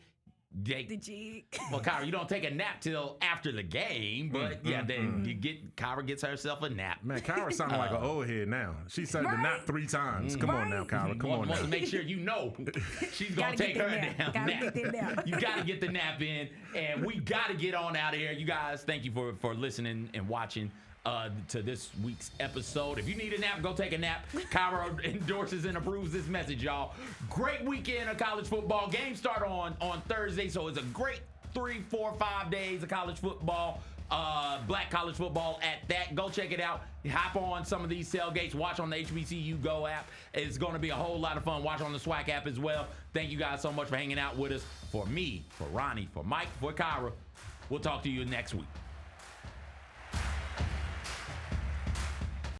The jig. Well, Kyra, you don't take a nap till after the game, but then Kyra gets herself a nap. Man, Kyra sounding like an old head now. She said the nap 3 times. Come on now, Kyra. Come on now. Make sure you know she's going to take her damn nap. You got to get the nap in, and we got to get on out of here. You guys, thank you for listening and watching to this week's episode. If you need a nap, go take a nap. Kyra endorses and approves this message, y'all. Great weekend of college football. Games start on Thursday, so it's a great 3, 4, 5 days of college football. Black college football at that. Go check it out. Hop on some of these tailgates. Watch on the HBCU Go app. It's going to be a whole lot of fun. Watch on the SWAC app as well. Thank you guys so much for hanging out with us. For me, for Ronnie, for Mike, for Kyra. We'll talk to you next week.